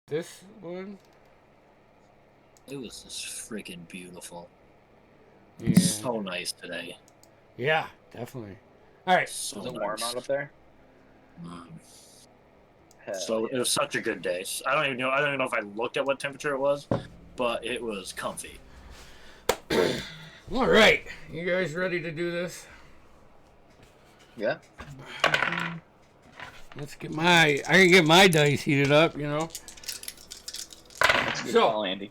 this one. It was just freaking beautiful. Yeah. So nice today. Yeah, definitely. All right. So Is it nice. warm out up there? So yeah. it was such a good day. I don't even know if I looked at what temperature it was, but it was comfy. All right, you guys ready to do this? Yeah. Let's get I can get my dice heated up, you know. That's a good call, Andy.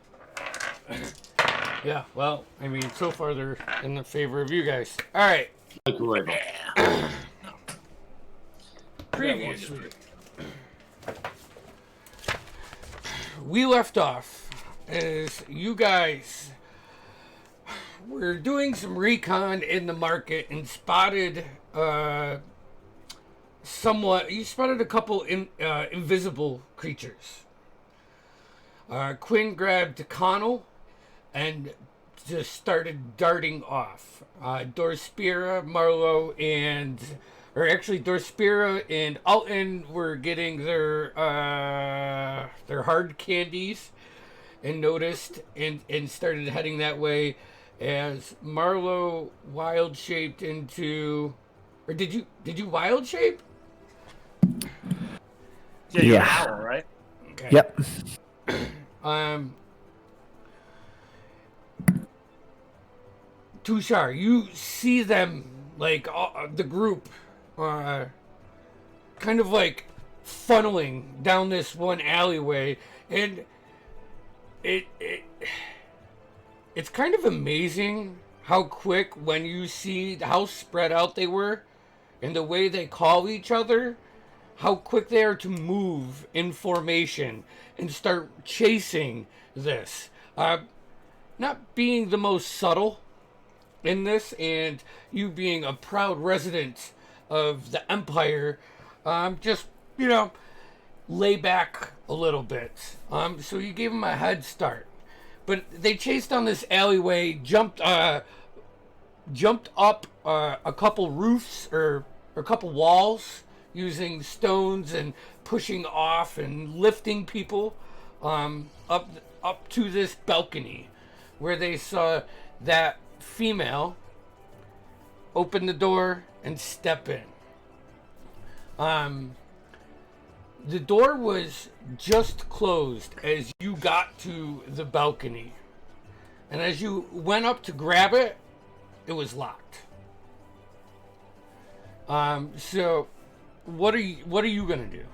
Yeah, well, I mean, so far they're in the favor of you guys. All right. Yeah. Previously, we left off as you guys were doing some recon in the market and spotted you spotted a couple invisible creatures. Quinn grabbed Connell and just started darting off. Dorspira, Marlowe, Dorspira and Alton were getting their hard candies and noticed and started heading that way as Marlowe wild shaped into, or did you wild shape? Yeah, you're an owl, right? Okay. Yep. Tushar, you see them like the group, kind of like funneling down this one alleyway, and it's kind of amazing how quick when you see how spread out they were, and the way they call each other, how quick they are to move in formation and start chasing this. Not being the most subtle in this, and you being a proud resident of the Empire, just, lay back a little bit. So you gave them a head start. But they chased down this alleyway, jumped up a couple roofs or a couple walls using stones and pushing off and lifting people up to this balcony where they saw that female open the door and step in. The door was just closed as you got to the balcony, and as you went up to grab it, it was locked. So what are you gonna do?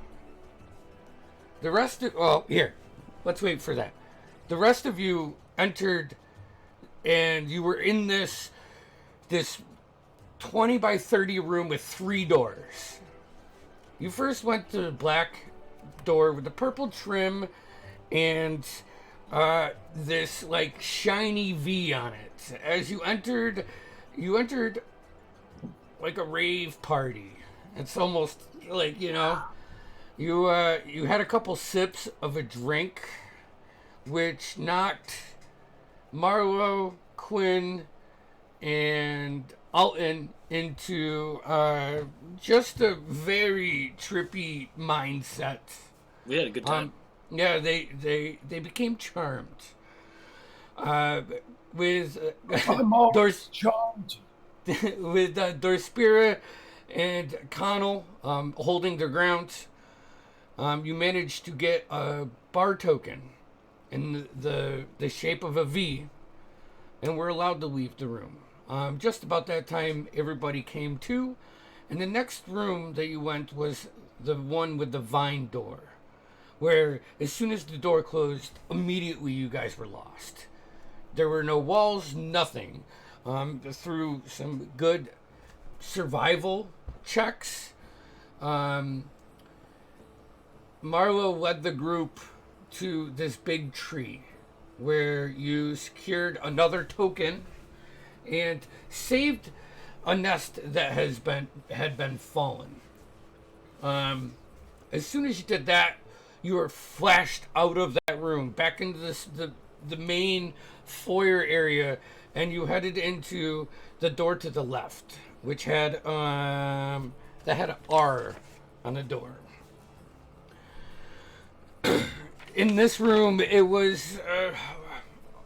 The rest of let's wait for that. The rest of you entered, and you were in this 20 by 30 room with 3 doors. You first went to the black door with the purple trim and this like shiny V on it. As you entered like a rave party. It's almost like, you had a couple sips of a drink, which knocked Marlowe, Quinn, and Alton into just a very trippy mindset. We had a good time. Yeah, they became charmed. With Charmed. with Dorspira and Connell holding their ground, you managed to get a bar token in the shape of a V, and were allowed to leave the room. Just about that time, everybody came to, and the next room that you went was the one with the vine door, where as soon as the door closed, immediately you guys were lost. There were no walls, nothing. Through some good survival checks, Marlo led the group to this big tree where you secured another token and saved a nest that had been fallen. As soon as you did that, you were flashed out of that room back into the main foyer area, and you headed into the door to the left, which had an R on the door. in this room, it was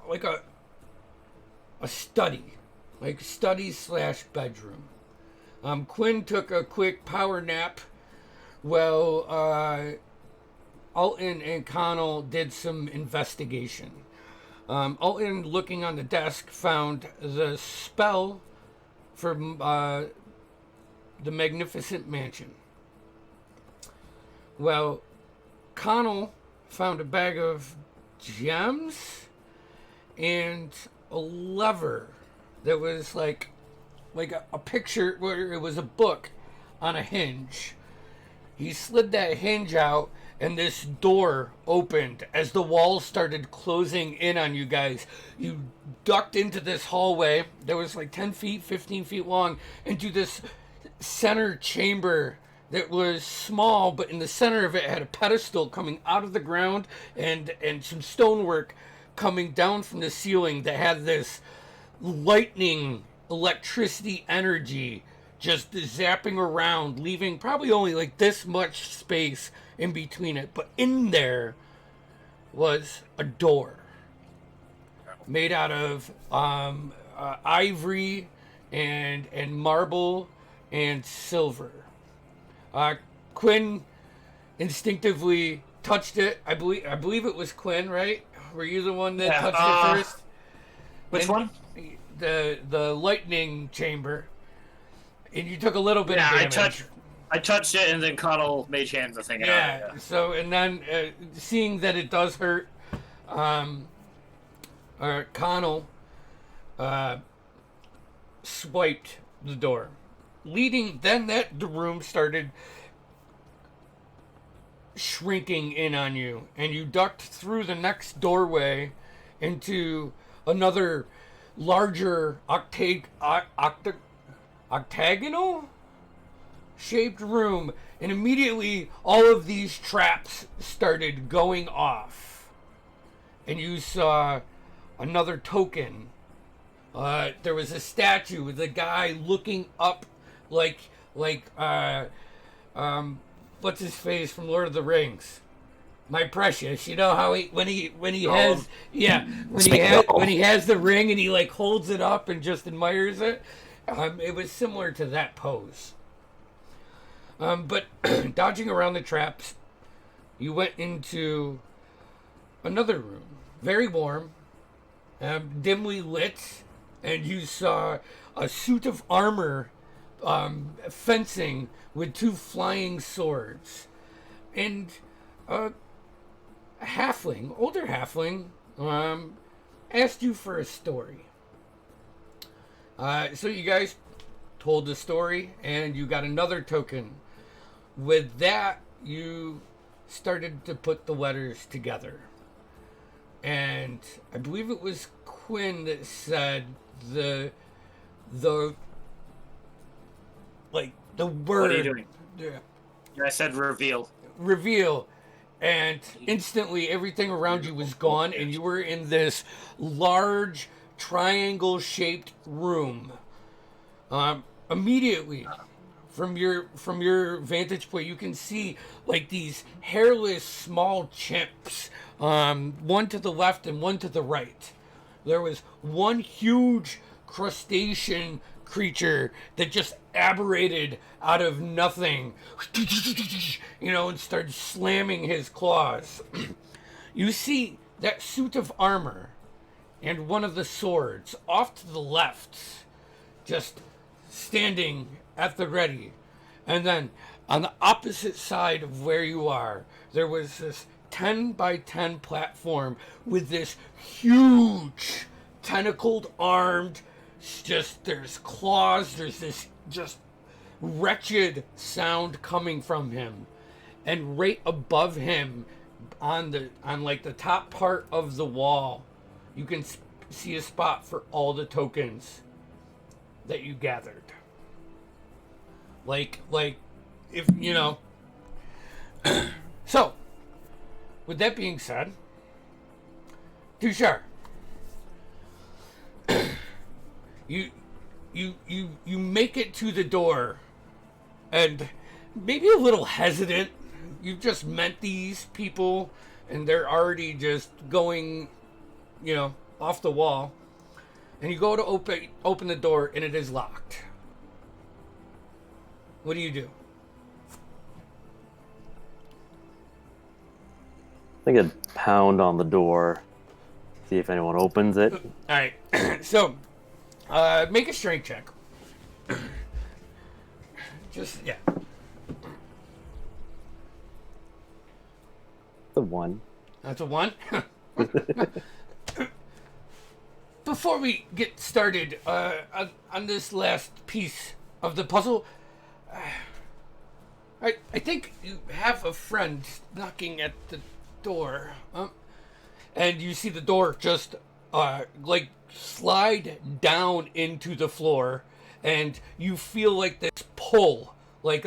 like a study, like study slash bedroom. Quinn took a quick power nap while Alton and Connell did some investigation. Alton, looking on the desk, found the spell for the Magnificent Mansion. Well, Connell found a bag of gems and a lever that was like a picture where it was a book on a hinge. He slid that hinge out and this door opened as the walls started closing in on you guys. You ducked into this hallway that was like 10 feet, 15 feet long, into this center chamber that was small, but in the center of it had a pedestal coming out of the ground and some stonework coming down from the ceiling that had this lightning electricity energy just zapping around, leaving probably only like this much space in between it. But in there was a door made out of ivory and marble and silver. Quinn instinctively touched it. I believe it was Quinn, right? Were you the one that touched it first? Which one? The lightning chamber. And you took a little bit of damage. I touched it, and then Connell mage hand the thing out. Yeah. So, and then seeing that it does hurt, Connell swiped the door, leading. Then the room started shrinking in on you, and you ducked through the next doorway into another larger octagonal shaped room, and immediately all of these traps started going off, and you saw another token. There was a statue with a guy looking up like what's his face from Lord of the Rings? My Precious. You know how when he has the ring and he like holds it up and just admires it. It was similar to that pose. But dodging around the traps, you went into another room, very warm, dimly lit, and you saw a suit of armor, fencing with 2 flying swords, and a older halfling, asked you for a story. So you guys told the story, and you got another token. With that, you started to put the letters together. And I believe it was Quinn that said the word. What are you doing? Yeah. I said reveal. Reveal. And instantly everything around you was gone, and you were in this large triangle-shaped room. Immediately, from your vantage point, you can see like these hairless small chimps, one to the left and one to the right. There was one huge crustacean creature that just aberrated out of nothing, and started slamming his claws. You see that suit of armor and one of the swords off to the left, just standing at the ready. And then on the opposite side of where you are, there was this 10 by 10 platform with this huge tentacled armed, there's claws, there's this just wretched sound coming from him. And right above him, on the top part of the wall, you can see a spot for all the tokens that you gathered. Like if So, with that being said, Tushar, you make it to the door, and maybe a little hesitant. You've just met these people and they're already just going, off the wall. And you go to open the door, and it is locked. What do you do? I think I'd pound on the door, see if anyone opens it. All right. So, make a strength check. Yeah. The one. That's a 1. Before we get started on this last piece of the puzzle, I think you have a friend knocking at the door. And you see the door just slide down into the floor, and you feel like this pull, like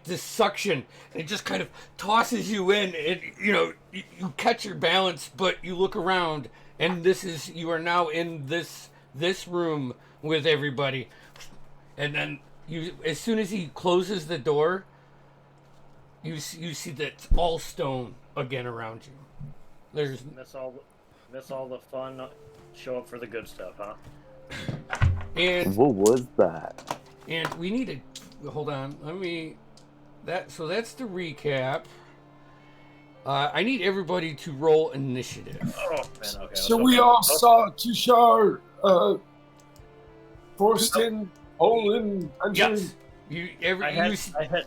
this suction, and it just kind of tosses you in, and you catch your balance, but you look around, and you are now in this room with everybody. And then as soon as he closes the door, you see that it's all stone again around you. Miss all the fun. Show up for the good stuff, huh? And what was that? And we need to hold on. So that's the recap. I need everybody to roll initiative. Oh man, okay. So we all saw Tushar forced in, Olin, Yes. I hit.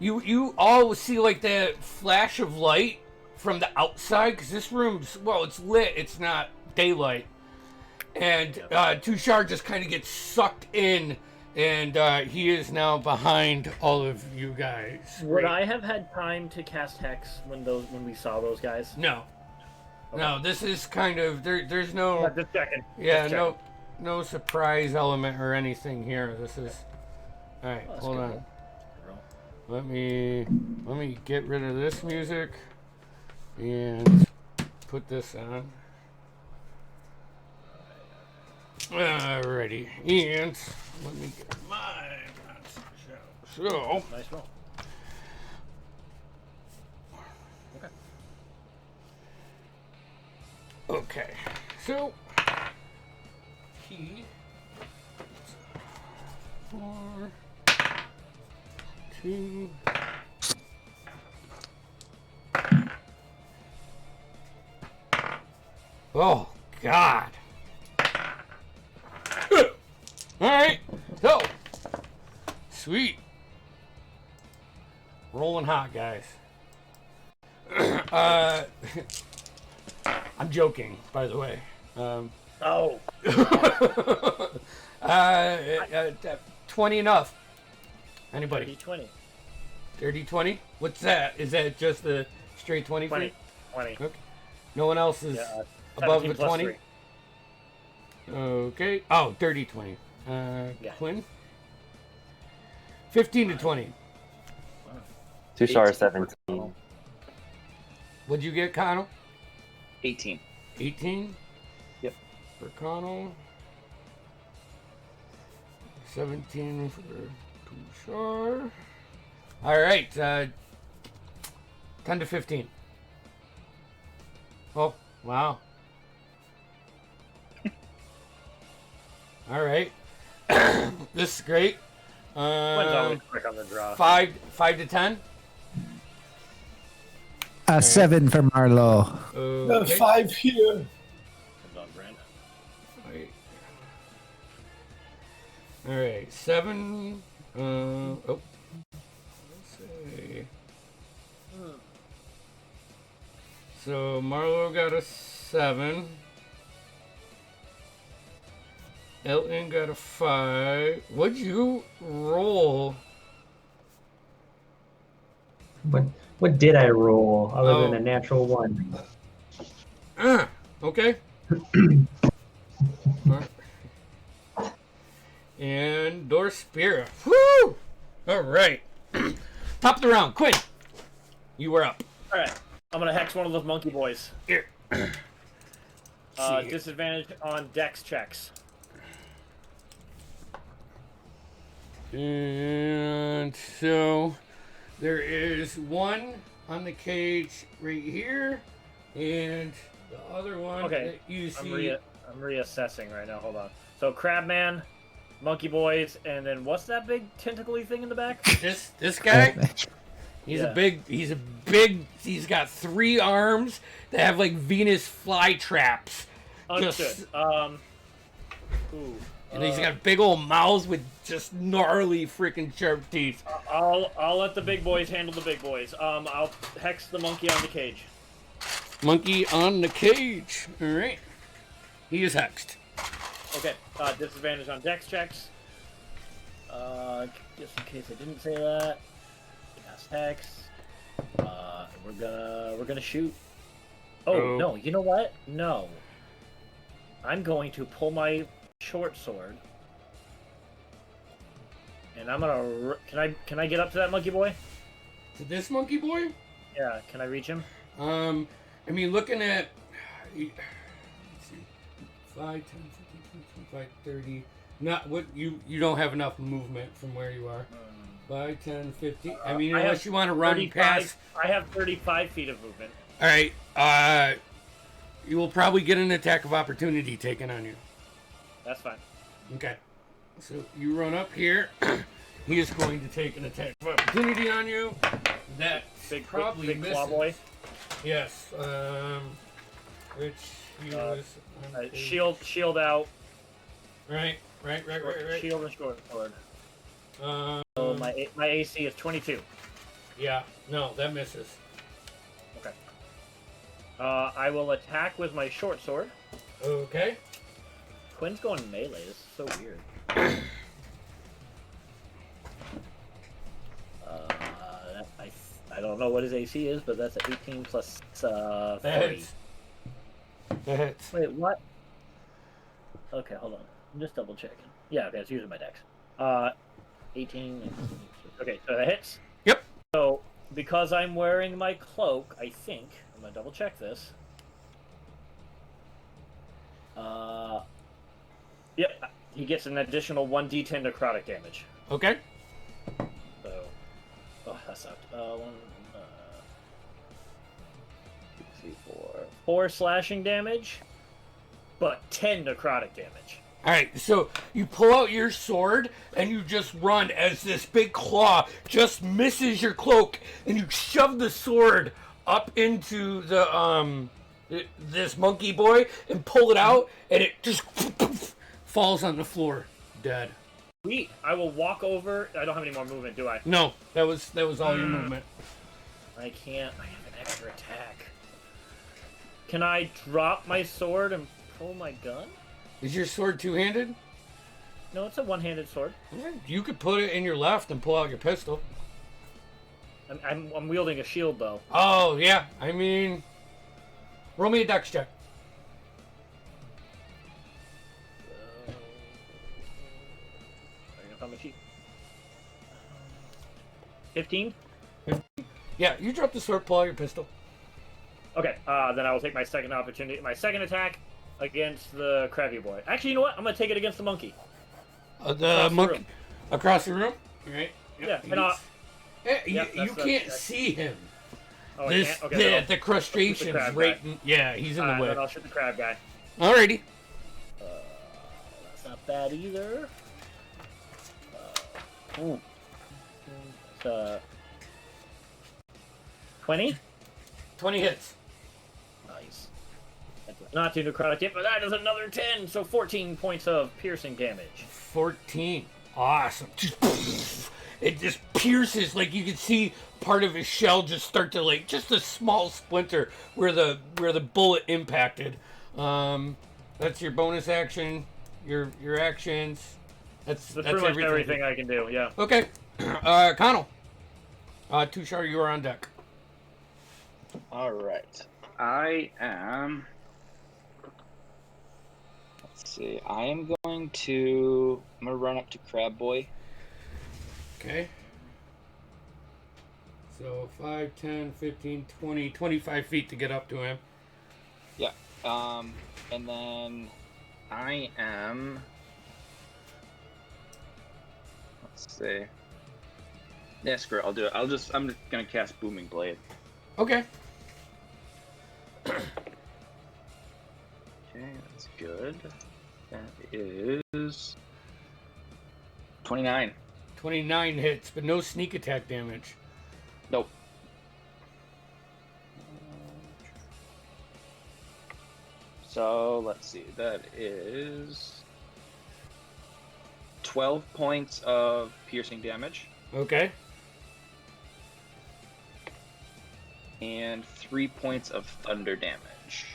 You all see like that flash of light from the outside, because this room's, it's lit, it's not daylight. And Tushar just kind of gets sucked in, and he is now behind all of you guys. Would I have had time to cast Hex when we saw those guys? No. Okay. No, this is kind of, there's no... Yeah, just checking. Yeah, just checking. No surprise element or anything here. This is... Alright, hold on. Let me get rid of this music and put this on. Alrighty, and let me get my so nice roll. Okay, so key 4 2 Oh God. Alright, so sweet. Rolling hot, guys. I'm joking, by the way. 20 enough. Anybody? 20. Dirty 20? What's that? Is that just the straight 20? 20. Okay. No one else is above the 20? 3. Okay. Oh, dirty 20. Quinn? 15 to 20. Tushar 17. What'd you get, Connell? 18. 18? Yep. For Connell. 17 for Tushar. All right. 10 to 15. Oh, wow. All right. This is great. Quinn's always quick on the draw. 5 to 10. 7 for Marlowe. Okay. 5 here. Comes on Brandon. Right. All right, 7. Let's see. So Marlo got a 7. Elton got a 5. What'd you roll? What did I roll other than a natural 1? Okay. And Dorspira. Woo! All right. Top of the round. Quinn, you were up. All right. I'm going to hex one of those monkey boys. Here. Disadvantage on dex checks. And so There is one on the cage right here, and the other one Okay, that you see. I'm reassessing right now. Hold on. So Crabman, Monkey Boys, and then what's that big tentacly thing in the back? This guy. He's Yeah. He's got 3 arms that have like Venus flytraps. Understood. Ooh. And he's got big old mouths with just gnarly freaking sharp teeth. I'll let the big boys handle the big boys. I'll hex the monkey on the cage. Monkey on the cage. All right. He is hexed. Okay. Disadvantage on dex checks. Just in case I didn't say that. Cast hex. We're gonna shoot. Oh no! You know what? No. I'm going to pull my short sword. And I'm gonna. Can I get up to that monkey boy? To this monkey boy? Yeah. Can I reach him? I mean, looking at. Let's see. 5, 10, 15, 20, 25, 30. Not what you don't have enough movement from where you are. 5, 10, 15. I mean, unless you want to run past. I have 35 feet of movement. All right. You will probably get an attack of opportunity taken on you. That's fine. Okay. So you run up here. He is going to take an attack of opportunity on you. That probably big misses. claw boy. Yes. Which he was. Shield out. Right. Shield and short sword. Um, So my AC is 22. Yeah. No, that misses. Okay. I will attack with my short sword. Okay. Quinn's going melee. This is so weird. I don't know what his AC is, but that's an 18 plus 40. That hits. Wait, what? Okay, hold on. I'm just double checking. Yeah, okay, it's using my dex. 18. Okay, so that hits. Yep. So because I'm wearing my cloak, I think I'm gonna double check this. Yep, he gets an additional 1d10 necrotic damage. Okay. So, that sucked. 4 slashing damage, but 10 necrotic damage. All right. So you pull out your sword and you just run as this big claw just misses your cloak, and you shove the sword up into the this monkey boy and pull it out, and it just falls on the floor, dead. Sweet. I will walk over. I don't have any more movement, do I? No, that was all your movement. I can't. I have an extra attack. Can I drop my sword and pull my gun? Is your sword two-handed? No, it's a one-handed sword. You could put it in your left and pull out your pistol. I'm wielding a shield though. Oh yeah, I mean, roll me a dex check. I found my sheet. 15. Yeah, you drop the sword, pull out your pistol. Okay, then I will take my second opportunity, my second attack against the crabby boy. Actually, you know what? I'm gonna take it against the monkey. The monkey across the room. All right. Yeah, and you can't see him. Oh, This I can't? Okay, the crustaceans crab right. guy. Yeah, he's in the way. then I'll shoot the crab guy. Alrighty. That's not bad either. Ooh. 20? 20 hits. Nice. That's not too necrotic yet, but that is another 10, so 14 points of piercing damage. 14. Awesome. It just pierces, like you can see part of his shell just start to, like, just a small splinter where the bullet impacted. That's your bonus action, your actions. That's Pretty much everything I can do, yeah. Okay. Connell. Tushar, you are on deck. All right. I am. Let's see. I'm going to run up to Crab Boy. Okay. So 5, 10, 15, 20, 25 feet to get up to him. Yeah. And then I am. Let's see. Yeah, screw it. I'll do it. I'm just gonna cast Booming Blade. Okay. Okay, that's good. That is 29. 29 hits, but no sneak attack damage. Nope. So let's see. That is 12 points of piercing damage Okay. and 3 points of thunder damage.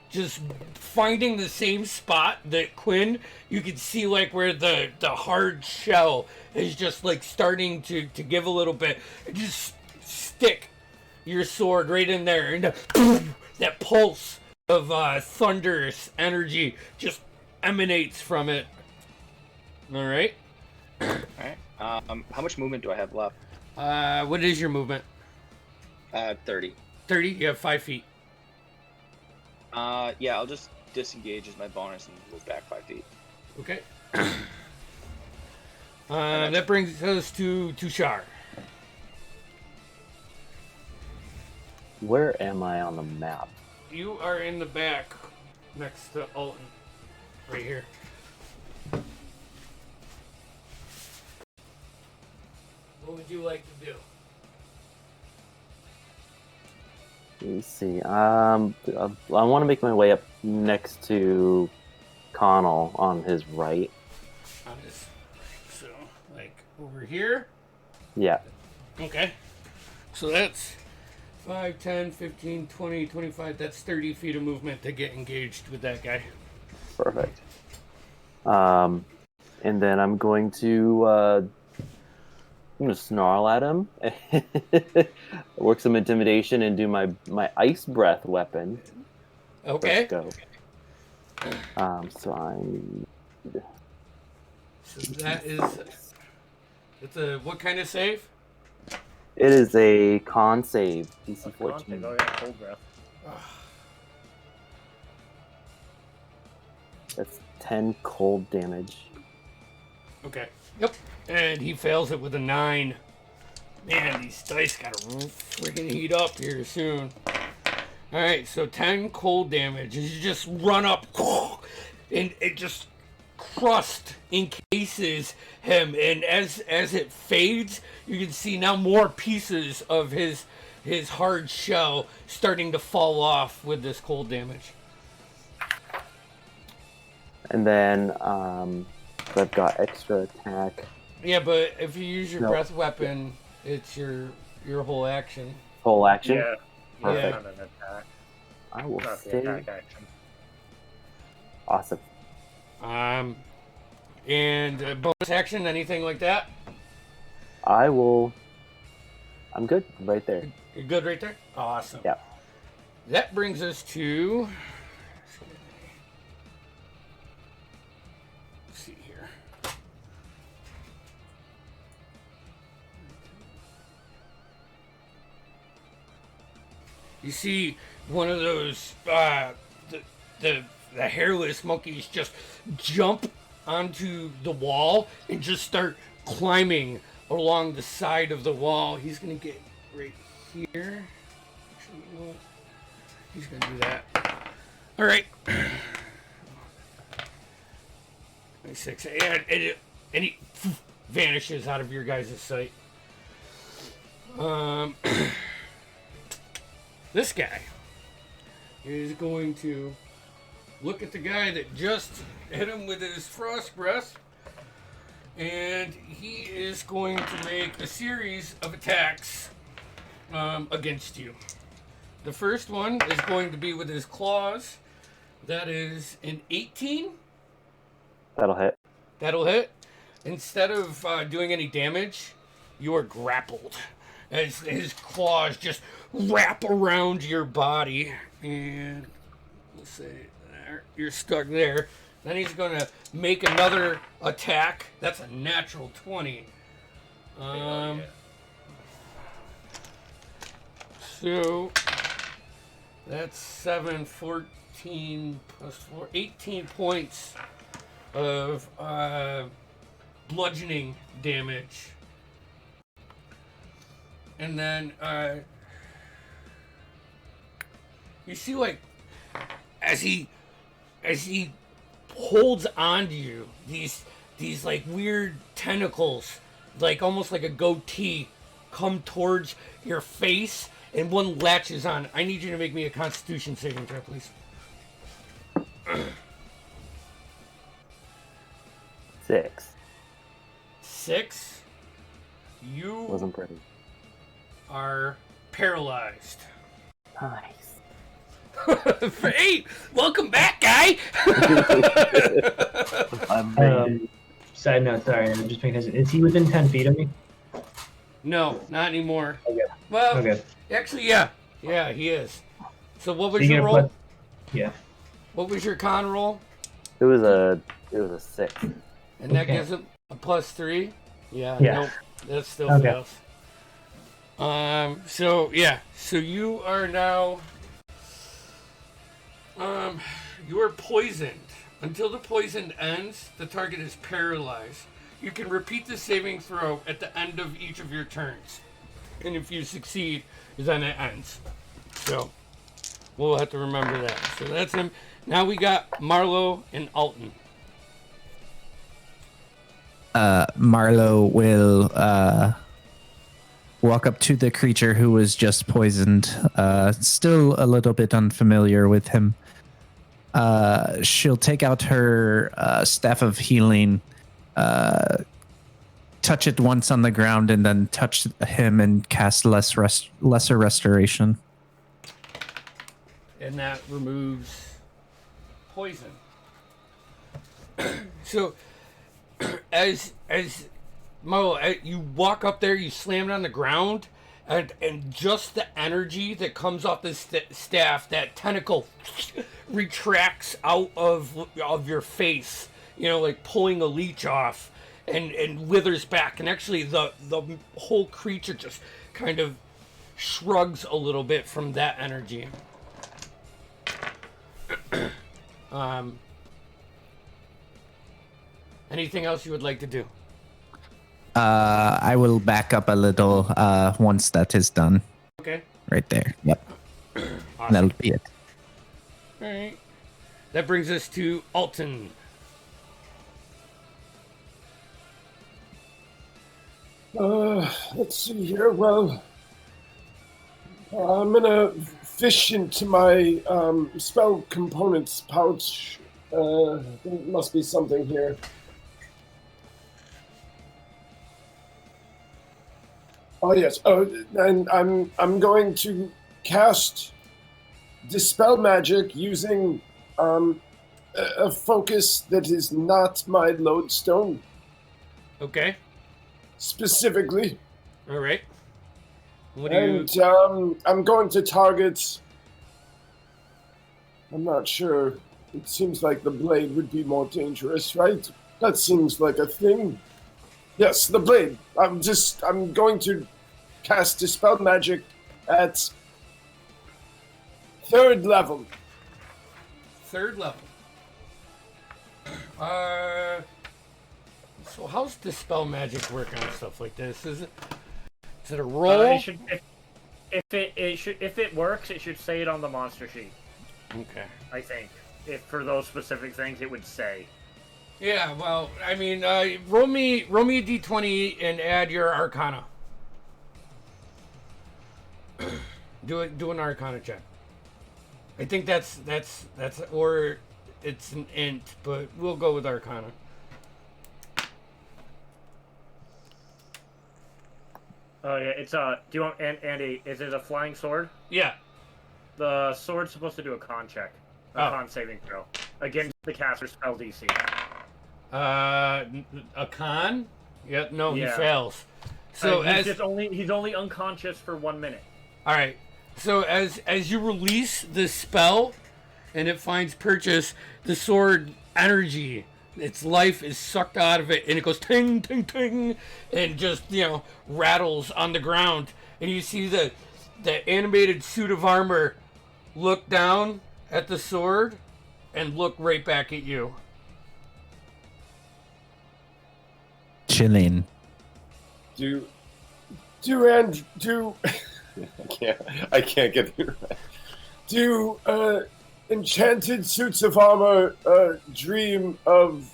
Just finding the same spot that Quinn, you can see like where the hard shell is just like starting to give a little bit. And just stick your sword right in there, and that pulse of thunderous energy just emanates from it. All right. All right. How much movement do I have left? What is your movement? 30. 30. You have 5 feet. Yeah, I'll just disengage as my bonus and move back 5 feet. Okay. That brings us to Tushar. Where am I on the map? You are in the back, next to Alton, right here. What would you like to do? Let me see. I want to make my way up next to Connell on his right. On this, so like over here. Yeah. Okay. So that's 5, 10, 15, 20, 25. That's 30 feet of movement to get engaged with that guy. Perfect. And then I'm going to snarl at him, work some intimidation, and do my ice breath weapon. Okay. Let's go. So I'm. So that is. It's a what kind of save? It is a con save, DC 14. Oh, yeah, cold breath. That's 10 cold damage. Okay. Yep. And he fails it with a 9. Man, these dice gotta freaking heat up here soon. Alright, so 10 cold damage. As you just run up, and it just crust encases him. And as it fades, you can see now more pieces of his hard shell starting to fall off with this cold damage. And then I've got extra attack. Yeah, but if you use your No. breath weapon, it's your whole action. Full action. Yeah. Perfect. Not an attack. I will Not the stay. attack action. Awesome. And bonus action, anything like that? I will. I'm good right there. You're good right there? Awesome. Yeah. That brings us to. Let's see here. You see one of those the hairless monkeys just jump onto the wall and just start climbing along the side of the wall. He's gonna get right here. Actually, you know what? He's gonna do that. All right. 26. And he vanishes out of your guys' sight. This guy is going to look at the guy that just hit him with his frost breath, and he is going to make a series of attacks against you. The first one is going to be with his claws. That is an 18. That'll hit. That'll hit. Instead of doing any damage, you are grappled as his claws just wrap around your body, and let's say you're stuck there. Then he's going to make another attack. That's a natural 20. So that's 7, 14 plus 4, 18 points of bludgeoning damage. And then you see, like, as he holds onto you, these like weird tentacles, like almost like a goatee, come towards your face, and one latches on. I need you to make me a Constitution saving throw, please. 6. You Wasn't pretty. are paralyzed. Nice. Hey, welcome back, guy. Side note, sorry, I'm just making this. Is he within 10 feet of me? No, not anymore. Okay. Well, Okay. actually, yeah, he is. So what was So you your get a roll? plus- Yeah. What was your con roll? It was a 6. And that Okay. gives him a +3. Yeah. Yeah. Nope. That still Okay. fails. So yeah. So you are now. You are poisoned. Until the poison ends, the target is paralyzed. You can repeat the saving throw at the end of each of your turns. And if you succeed, then it ends. So, we'll have to remember that. So that's him. Now we got Marlo and Alton. Marlo will walk up to the creature who was just poisoned. Still a little bit unfamiliar with him. She'll take out her staff of healing, touch it once on the ground, and then touch him and cast lesser restoration. And that removes poison. So, as Marlo, you walk up there, you slam it on the ground, and just the energy that comes off the staff, that tentacle retracts out of your face, like pulling a leech off, and withers back, and actually the whole creature just kind of shrugs a little bit from that energy. Anything else you would like to do? I will back up a little once that is done. Okay. Right there. Yep. Awesome. That'll be it. All right. That brings us to Alton. Let's see here. Well, I'm gonna fish into my spell components pouch. There must be something here. Oh yes. Oh, and I'm going to cast Dispel Magic using a focus that is not my lodestone. Okay. Specifically. All right. What do you? And I'm going to target. I'm not sure. It seems like the blade would be more dangerous, right? That seems like a thing. Yes, the blade. I'm going to cast Dispel Magic at 3rd level. 3rd level. So how's Dispel Magic work on stuff like this? Is it a roll? If it works, it should say it on the monster sheet. Okay. I think if for those specific things, it would say. Yeah. Well, I mean, roll me a d20 and add your Arcana. Do an Arcana check. I think that's or it's an int, but we'll go with Arcana. Oh yeah, it's do you want Andy? Is it a flying sword? Yeah. The sword's supposed to do a con check, a con saving throw against the caster's spell DC. A con? Yeah. No, Yeah. he fails. So he's only unconscious for 1 minute. All right. So as you release this spell, and it finds purchase, the sword energy, its life is sucked out of it, and it goes ting ting ting, and just rattles on the ground, and you see the animated suit of armor look down at the sword, and look right back at you. chilling. Do I can't get it right. Do enchanted suits of armor dream of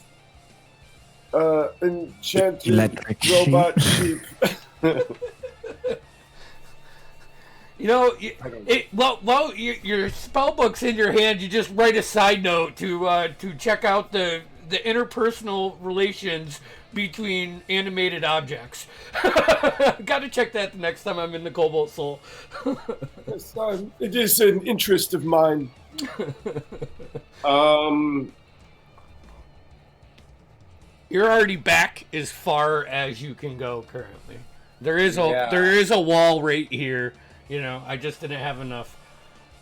enchanted Electric robot sheep? You know, your spell book's in your hand. You just write a side note to check out the interpersonal relations between animated objects. Got to check that the next time I'm in the Cobalt Soul. Yes, it is an interest of mine. You're already back as far as you can go currently. There is Yeah. a wall right here. You know, I just didn't have enough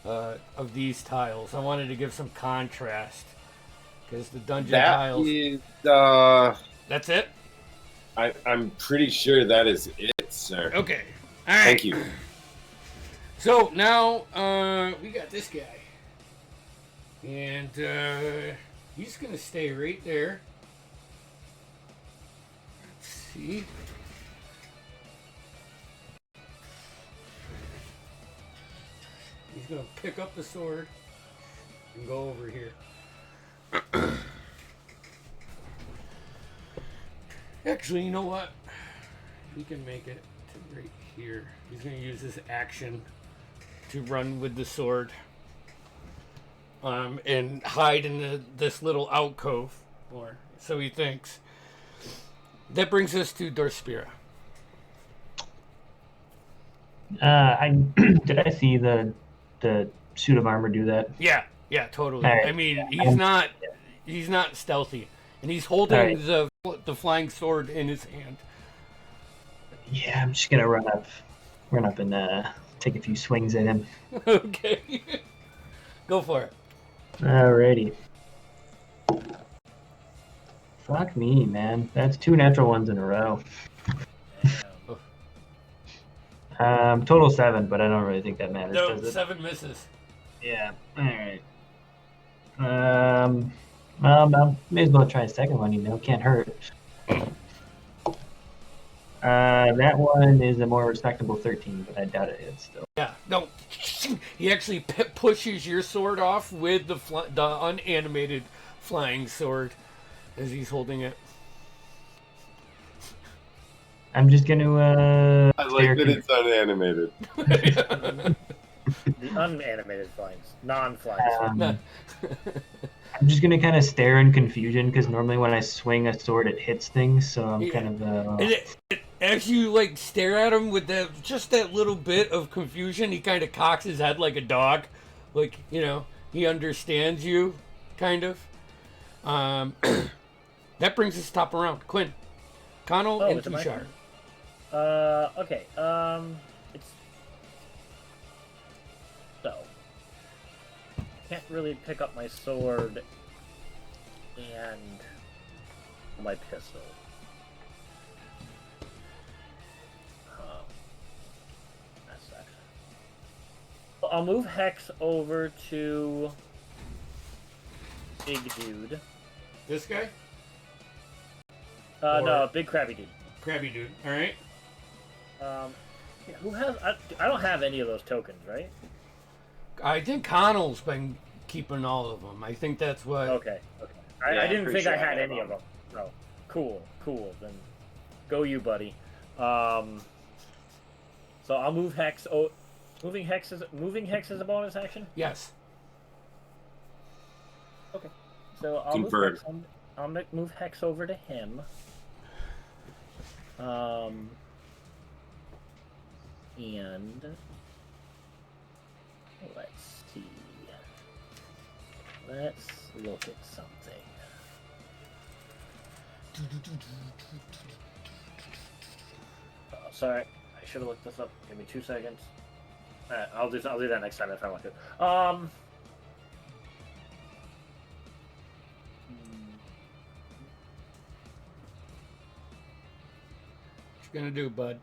of these tiles. I wanted to give some contrast because the dungeon tiles. That's That's it. I'm pretty sure that is it, sir. Okay. All right. Thank you. So now we got this guy, and he's gonna stay right there. Let's see. He's gonna pick up the sword and go over here. Actually, you know what? He can make it to right here. He's gonna use his action to run with the sword, and hide in this little alcove, or so he thinks. That brings us to Dorspira. Did I see the suit of armor do that? Yeah, totally. All right. I mean, he's not stealthy, and he's holding the flying sword in his hand. Yeah, I'm just gonna run up and take a few swings at him. Okay, go for it. Alrighty. Fuck me, man. That's 2 natural ones in a row. Total 7, but I don't really think that matters. No, Does it? 7 misses. Yeah. All right. Well, may as well try a second one. You know, can't hurt. That one is a more respectable 13, but I doubt it hits still. Yeah, no. He actually pushes your sword off with the unanimated flying sword as he's holding it. I'm just gonna. I like that it's unanimated. The unanimated flames, non-flying. I'm just gonna kind of stare in confusion because normally when I swing a sword, it hits things. So I'm kind of. As you stare at him with that little bit of confusion, he kind of cocks his head like a dog, he understands you, kind of. That brings us top around. Quinn, Connell, and Tushar. Okay. It's so can't really pick up my sword and my pistol. That sucks. So I'll move Hex over to Big Dude. This guy? No, Big Crabby Dude. Crabby Dude. All right. Who has? I don't have any of those tokens, right? I think Connell's been keeping all of them. I think that's what. Okay. I didn't think I had any of them. No. Cool. Then go you, buddy. So I'll move Hex. Oh, moving Hex is a bonus action. Yes. Okay. So I'll move Hex over to him. And let's see. Let's look at something. Oh, sorry, I should have looked this up. Give me 2 seconds. I'll do that next time if I want to. What you gonna do, bud?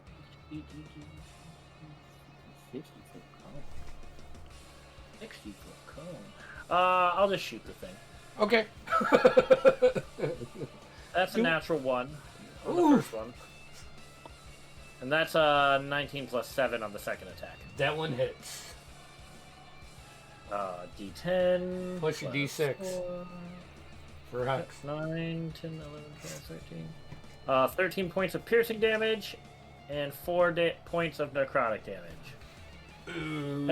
60-foot cone. 60-foot cone. I'll just shoot the thing. Okay. That's a natural 1. on the first one. And that's 19 plus 7 on the second attack. That one hits. D10. Plus your D6. 4, For Hex. 9, 10, 11, 12, 13. 13 points of piercing damage and 4 points of necrotic damage. Ooh.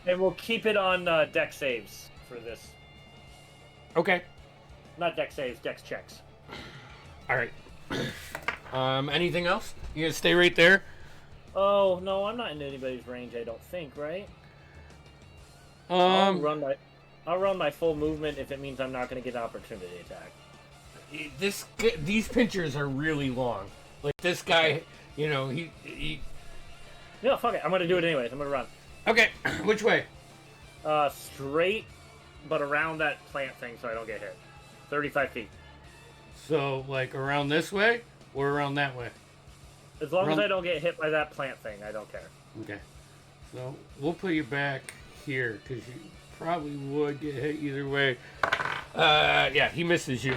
And we'll keep it on dex saves for this. Okay. Not dex saves, dex checks. All right. Anything else? You gonna stay right there? Oh no, I'm not in anybody's range. I don't think, right? I'll run my full movement if it means I'm not going to get an opportunity attack. These pinchers are really long. Like this guy, you know, he. No, fuck it. I'm going to do it anyways. I'm going to run. Okay, which way? Straight, but around that plant thing so I don't get hit. 35 feet. So, like around this way or around that way? As long as I don't get hit by that plant thing, I don't care. Okay. So we'll put you back here because you probably would get hit either way. Yeah, he misses you.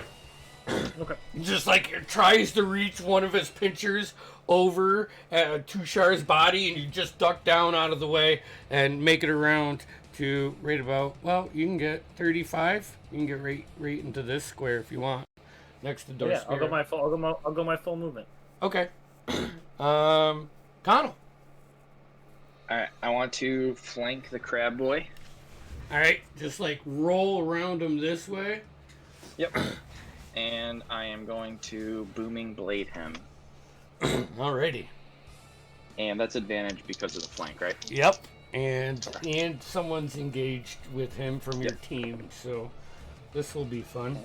Okay. Just like tries to reach one of his pinchers over Tushar's body, and you just duck down out of the way and make it around to right about. Well, you can get 35. You can get right into this square if you want, next to Darth. Yeah, I'll go my full movement. Okay. Connell. Alright, I want to flank the crab boy. Alright, just like roll around him this way. Yep. And I am going to booming blade him. Alrighty. And that's advantage because of the flank, right? Yep. And someone's engaged with him from your team, so this will be fun.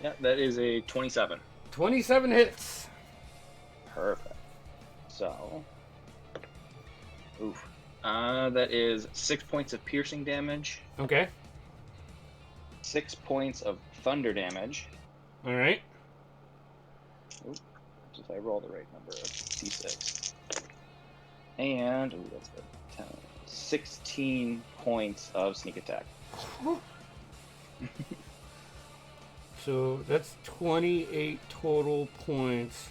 Yeah, that is a 27. 27 hits. Perfect. So, oof. That is 6 points of piercing damage. Okay. 6 points of thunder damage. All right. If I roll the right number of d6. And, that's good. 10, 16 points of sneak attack. So that's 28 total points.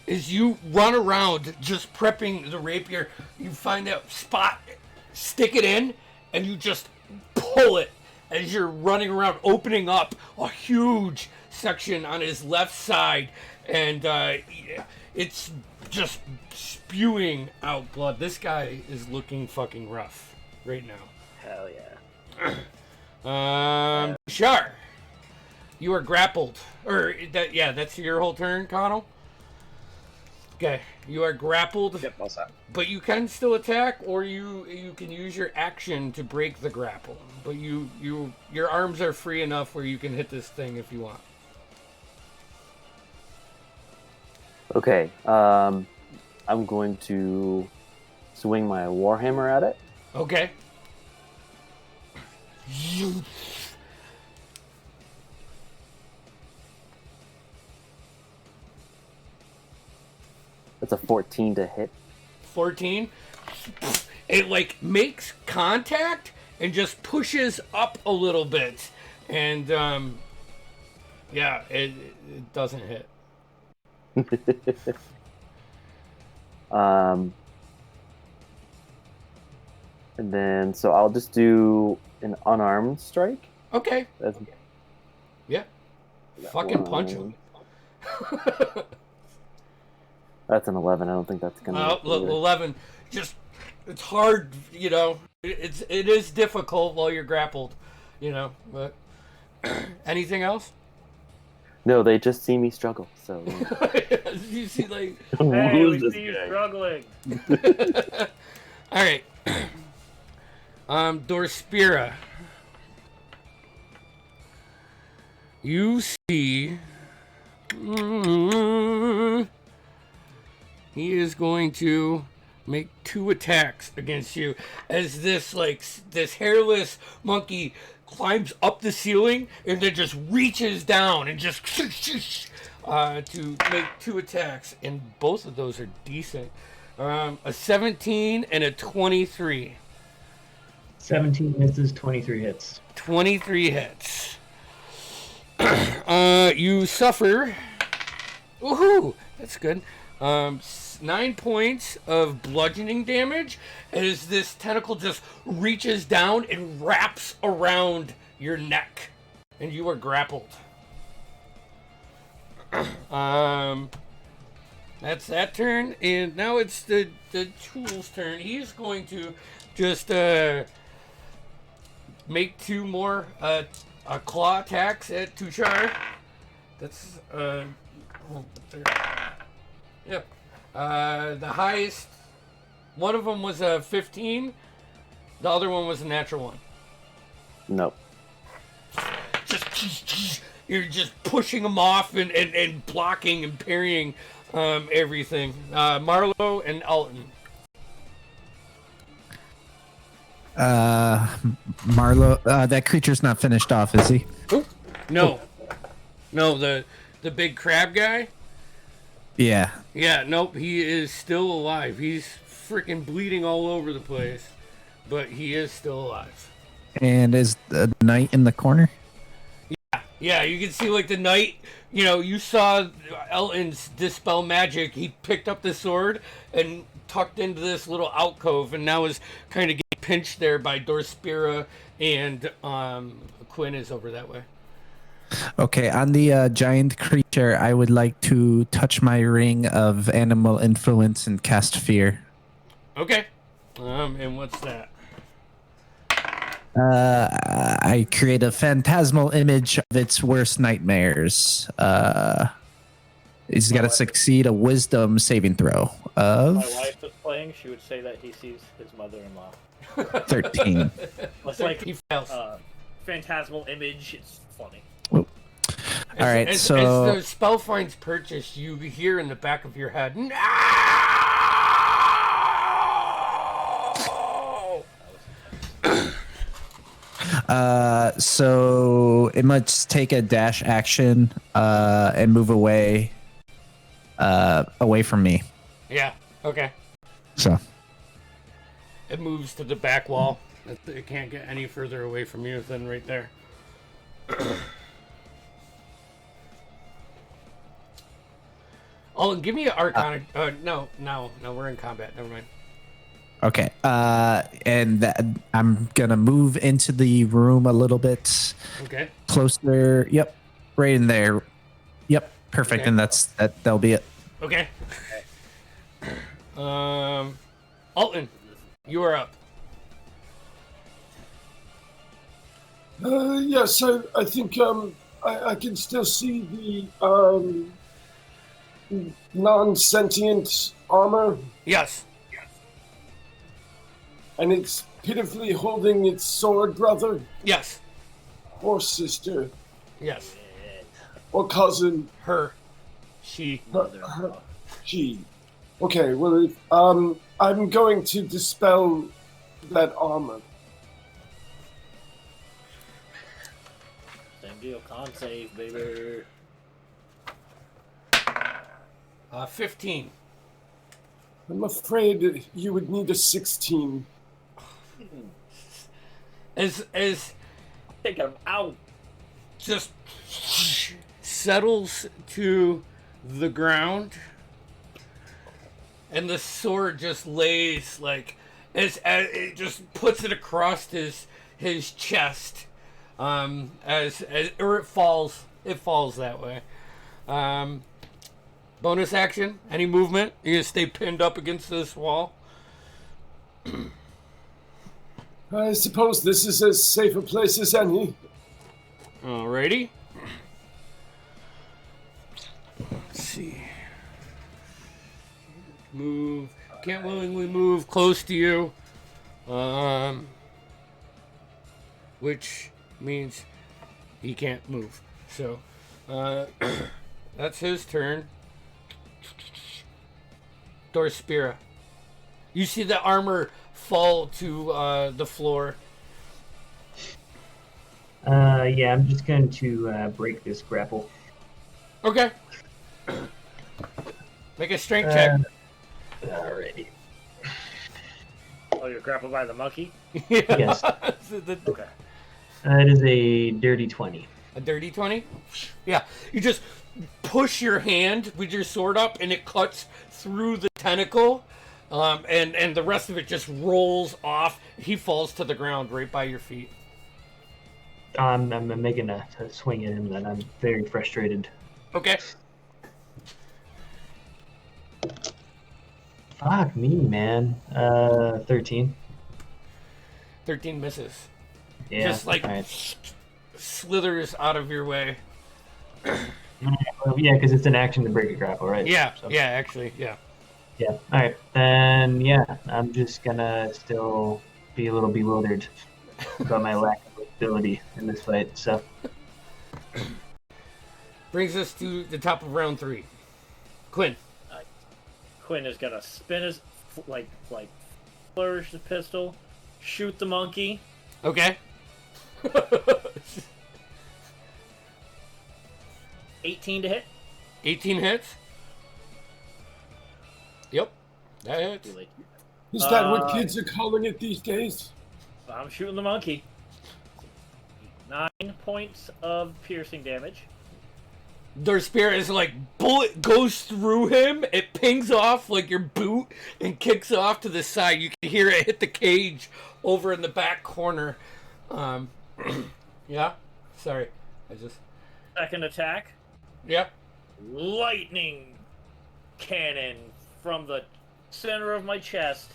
As you run around just prepping the rapier, you find that spot, stick it in, and you just pull it as you're running around, opening up a huge section on his left side, and it's just spewing out blood. This guy is looking fucking rough right now. Hell yeah. Shar, you are grappled. That's your whole turn, Connell? Okay, you are grappled. Yep, all set. But you can still attack, or you can use your action to break the grapple. But your arms are free enough where you can hit this thing if you want. Okay, I'm going to swing my warhammer at it. Okay. That's a 14 to hit. 14. It like makes contact and just pushes up a little bit, and it doesn't hit. And then so I'll just do an unarmed strike. Okay. Yeah. Fucking punch him. That's an 11. I don't think that's gonna. 11. Just it's hard, you know. It is difficult while you're grappled, you know. But anything else? No, they just see me struggle. So you see, like, hey, we see you struggling. All right. Dorspira. You see. He is going to make 2 attacks against you as this hairless monkey climbs up the ceiling and then just reaches down and just to make 2 attacks, and both of those are decent. A 17 and a 23. 17 misses, 23 hits. 23 hits. You suffer. Woohoo! That's good. 9 points of bludgeoning damage as this tentacle just reaches down and wraps around your neck, and you are grappled. That's that turn, and now it's the tool's turn. He's going to just make 2 more claw attacks at Tushar. That's yep. The highest, one of them was a 15. The other one was a natural 1. Nope. You're just pushing them off and blocking and parrying everything. Marlo and Alton. Marlo, that creature's not finished off, is he? No. No, the big crab guy? Yeah. Yeah, nope, he is still alive. He's freaking bleeding all over the place, but he is still alive. And is the knight in the corner? Yeah, you can see like the knight, you saw Elton's dispel magic. He picked up the sword and tucked into this little alcove and now is kind of getting pinched there by Dorspira, and Quinn is over that way. Okay, on the giant creature, I would like to touch my ring of animal influence and cast fear. Okay. And what's that? I create a phantasmal image of its worst nightmares. He's got to succeed a wisdom saving throw of My wife was playing. She would say that he sees his mother-in-law. 13. It's like He fails. phantasmal image. It's funny. All right, as so the spell finds purchase, you hear in the back of your head, "No!" so it must take a dash action and move away from me. Yeah. Okay. So It moves to the back wall. It can't get any further away from you than right there. Oh, and give me an Arcana. No, we're in combat. Never mind. okay, and I'm gonna move into the room a little bit Okay. closer. Yep, right in there. Yep, perfect. Okay. And that'll be it. Okay. Alton, you are up. Yes, I think I can still see the non-sentient armor, Yes. and it's pitifully holding its sword brother Yes. or sister Yes. or cousin. Her. She. She. Okay, well, I'm going to dispel that armor. Same deal. Con save, baby. 15. I'm afraid you would need a 16. As Take him out. just settles to the ground, and the sword just lays like as it just puts it across his chest, as or it falls that way. Bonus action, any movement, you gonna stay pinned up against this wall. I suppose this is as safe a place as any. Alrighty. Let's see. Move. Can't willingly move close to you. Which means he can't move. So, that's his turn. Dorspira. You see the armor fall to the floor. Yeah, I'm just going to break this grapple. Okay. Make a strength check. Alrighty. Oh, you're grappled by the monkey? Yeah. Yes. Okay. It is a dirty 20. A dirty 20? Yeah. You just push your hand with your sword up, and it cuts through the tentacle, and the rest of it just rolls off. He falls to the ground right by your feet. I'm making a swing at him. Then I'm very frustrated. Okay. Fuck me, man. 13. 13 misses. Yeah. Just like right. slithers out of your way. Yeah, because it's an action to break a grapple, right? Yeah, So, yeah, actually, yeah. Yeah. All right. Then yeah, I'm just gonna still be a little bewildered about my lack of ability in this fight. So Brings us to the top of round 3. Quinn. Quinn is gonna spin his like flourish the pistol, shoot the monkey. Okay. 18 to hit. 18 hits. Yep, that hits. Too late. Is that what kids are calling it these days? I'm shooting the monkey. 9 points of piercing damage. Their spirit is like, bullet goes through him, it pings off like your boot and kicks off to the side. You can hear it hit the cage over in the back corner. Yeah, sorry. Second attack. Yep. Lightning cannon from the center of my chest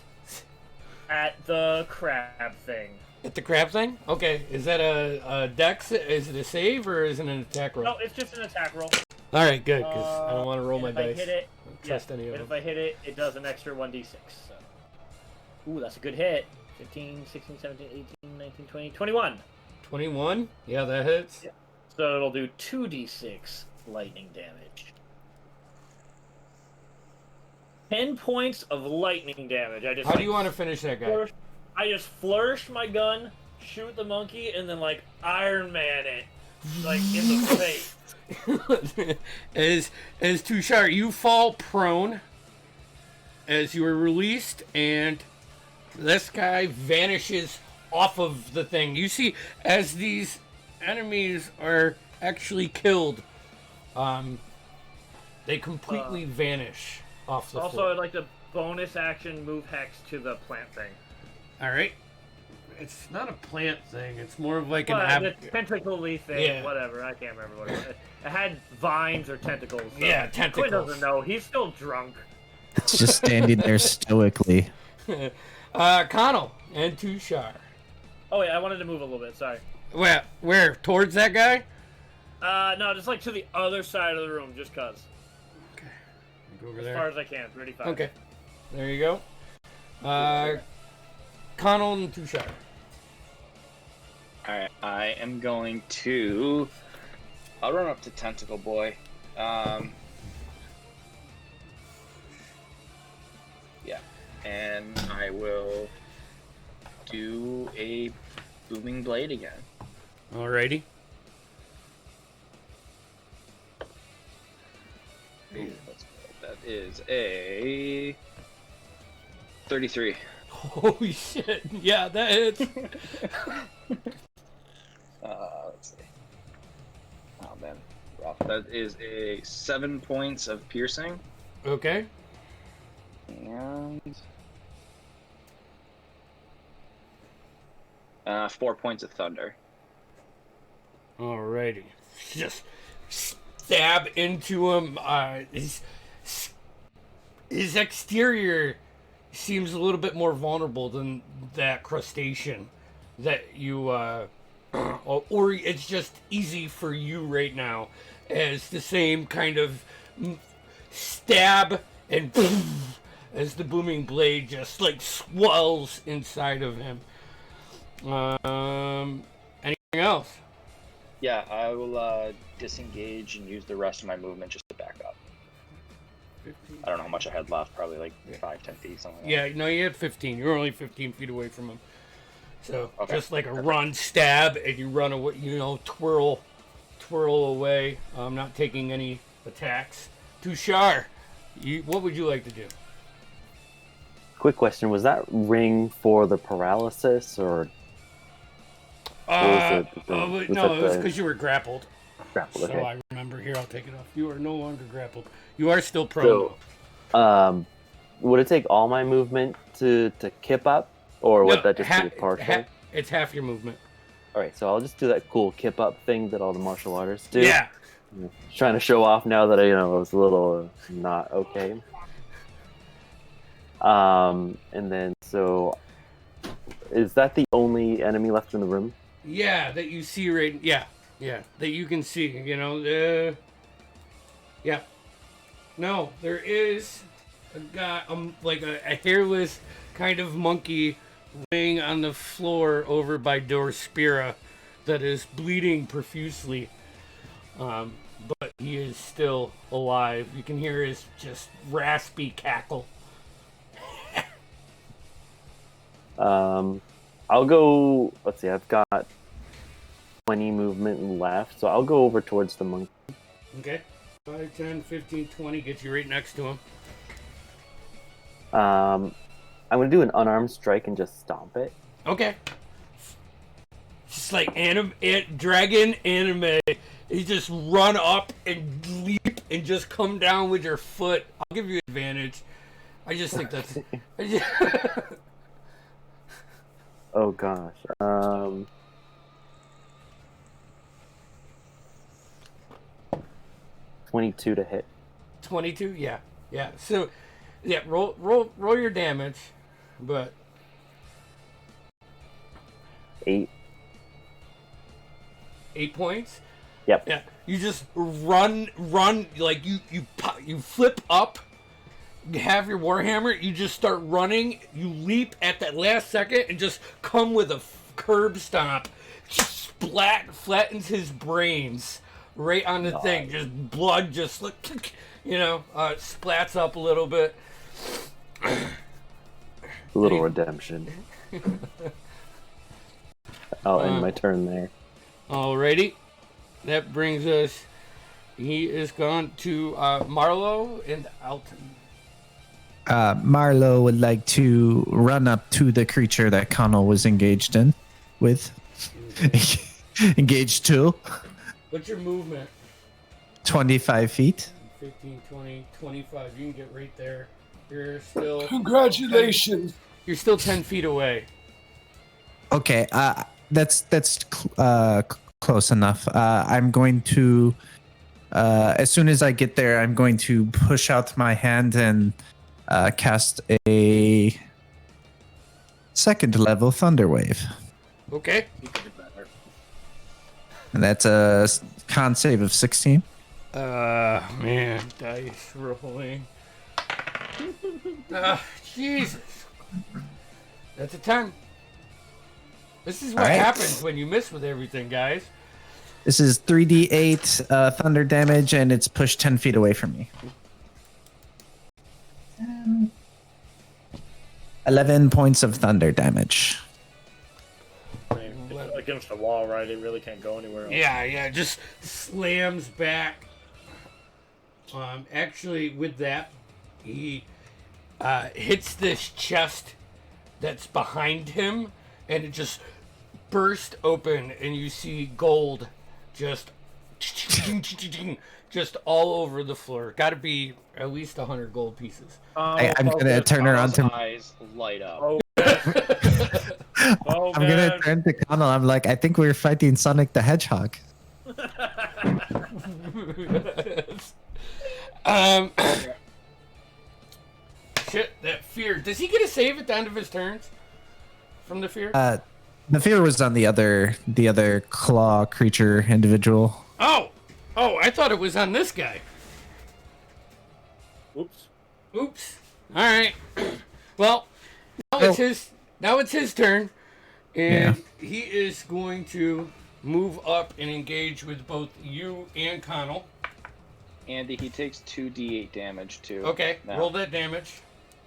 at the crab thing. At the crab thing? Okay, is that a dex? Is it a save or is it an attack roll? No, it's just an attack roll. Alright, good, because I don't want to roll my If dice. I hit it, I don't trust any of and them. if I hit it, it does an extra 1d6. So. Ooh, that's a good hit. 15, 16, 17, 18, 19, 20, 21. 21? Yeah, that hits. Yeah. So it'll do 2d6 lightning damage. 10 points of lightning damage. How do you want to finish that guy? I just flourish my gun, shoot the monkey, and then like Iron Man it, like in the face. as Tushar, you fall prone as you are released, and this guy vanishes off of the thing. You see, as these enemies are actually killed, they completely vanish off the Also, floor. I'd like to bonus action move Hex to the plant thing. All right. It's not a plant thing. It's more of like Well, an the tentacly thing, Yeah. whatever. I can't remember what it was. It had vines or tentacles. So Yeah, tentacles. Quinn doesn't know. He's still drunk. It's just standing there stoically. Connell and Tushar. Oh wait, I wanted to move a little bit. Sorry. Where? Towards that guy? No, just like to the other side of the room, just cause. Okay. Go over As there. far as I can. 35. Okay. There you go. Connell and Tushar. Alright, I am going to... I'll run up to Tentacle Boy. Yeah. And I will do a Booming Blade again. Alrighty. Ooh, that is a 33. Holy shit. Yeah, that hits. Let's see. Oh man, rough. That is a 7 points of piercing. Okay. And 4 points of thunder. Alrighty. Just stab into him. His exterior seems a little bit more vulnerable than that crustacean that you or it's just easy for you right now as the same kind of stab and as the booming blade just like swells inside of him. Anything else? Yeah, I will disengage and use the rest of my movement just to back up. 15. I don't know how much I had left, probably like 5-10 feet, something like Yeah, no, you had 15. You're only 15 feet away from him. So Okay. just like a run, stab, and you run away. Twirl away. I'm not taking any attacks. Tushar, what would you like to do? Quick question: was that ring for the paralysis or? No, it was because you were grappled. Grappled, So okay. I remember. Here, I'll take it off. You are no longer grappled. You are still prone. Would it take all my movement to kip up, or would that just be partial? It's half your movement. All right, so I'll just do that cool kip up thing that all the martial artists do. Yeah. Trying to show off now that I was a little not okay. And then so, is that the only enemy left in the room? Yeah, that you see right. Yeah, that you can see. Yeah. No, there is a guy, like a hairless kind of monkey laying on the floor over by Dorspira that is bleeding profusely. But he is still alive. You can hear his just raspy cackle. I'll go. Let's see. I've got 20 movement left, so I'll go over towards the monkey. Okay. 5, 10, 15, 20 gets you right next to him. I'm gonna do an unarmed strike and just stomp it. Okay. Just like dragon anime. You just run up and leap and just come down with your foot. I'll give you advantage. I just think that's... Oh gosh. 22 to hit. 22? Yeah. So, yeah, roll your damage, but 8 points. Yep. Yeah. You just run like you flip up. You have your warhammer. You just start running. You leap at that last second and just come with a curb stomp. Flattens his brains right on the thing. Just blood just splats up a little bit. A little redemption. I'll end my turn there. Alrighty. That brings us... He is gone to Marlowe and Alton. Marlowe would like to run up to the creature that Connell was engaged with. Engaged to. What's your movement? 25 feet. 15, 20, 25. You can get right there. You're still... Congratulations. You're still 10 feet away. Okay, that's close enough. I'm going to, as soon as I get there, I'm going to push out my hand and cast a second level Thunder Wave. Okay. And that's a con save of 16. Man, dice rolling. Jesus. That's a 10. This is what happens when you miss with everything, guys. This is 3d8 thunder damage, and it's pushed 10 feet away from me. 11 points of thunder damage. Against the wall, right? It really can't go anywhere else. Yeah, just slams back. Actually, with that, he hits this chest that's behind him, and it just burst open, and you see gold just all over the floor. Got to be at least 100 gold pieces. I'm gonna turn around to. Eyes light up. Oh, I'm gonna turn to Connell. I'm like, I think we're fighting Sonic the Hedgehog. Shit, that fear. Does he get a save at the end of his turns from the fear? The fear was on the other claw creature individual. Oh, I thought it was on this guy. Oops. All right. Well, now it's his turn, and he is going to move up and engage with both you and Connell. Andy, he takes 2d8 damage too. Okay, now. roll that damage.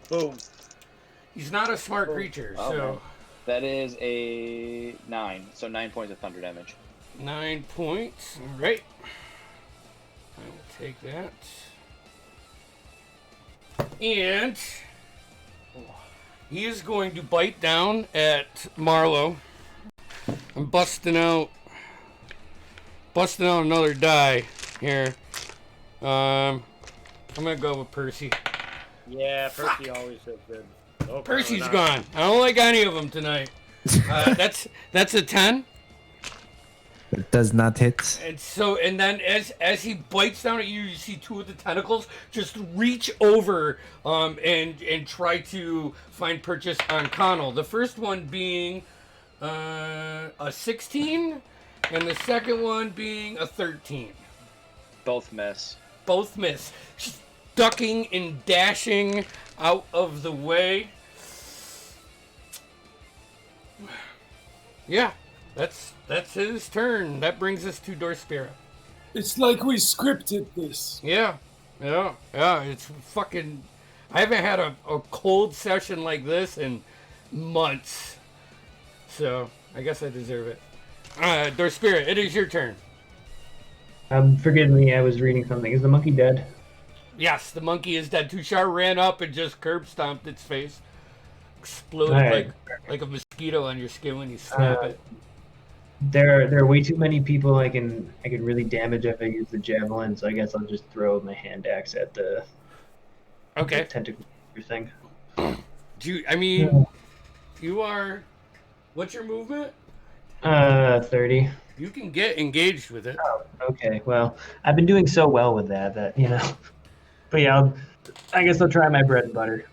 Boom. He's not a smart creature, Oh, so man. That is a 9, so 9 points of thunder damage. 9 points. All right. I will take that. And he is going to bite down at Marlowe. I'm I'm busting out another die here. I'm gonna go with Percy. Yeah, Percy always does good. Oh, Percy's gone. I don't like any of them tonight. That's a 10. It does not hit. And then as he bites down at you, you see two of the tentacles just reach over and try to find purchase on Connell. The first one being a 16, and the second one being a 13. Both miss. Both miss. Ducking and dashing out of the way. Yeah. That's his turn. That brings us to Dorspira. It's like we scripted this. Yeah. It's fucking. I haven't had a cold session like this in months. So, I guess I deserve it. Dorspira, it is your turn. Forgive me, I was reading something. Is the monkey dead? Yes, the monkey is dead. Tushar ran up and just curb stomped its face. Exploded Right. like a mosquito on your skin when you snap it. There are way too many people I can really damage if I use the javelin, so I guess I'll just throw my hand axe at the Okay. tentacle thing. You are. What's your movement? 30. You can get engaged with it. Oh, okay. Well, I've been doing so well with that you know. But yeah, I guess I'll try my bread and butter.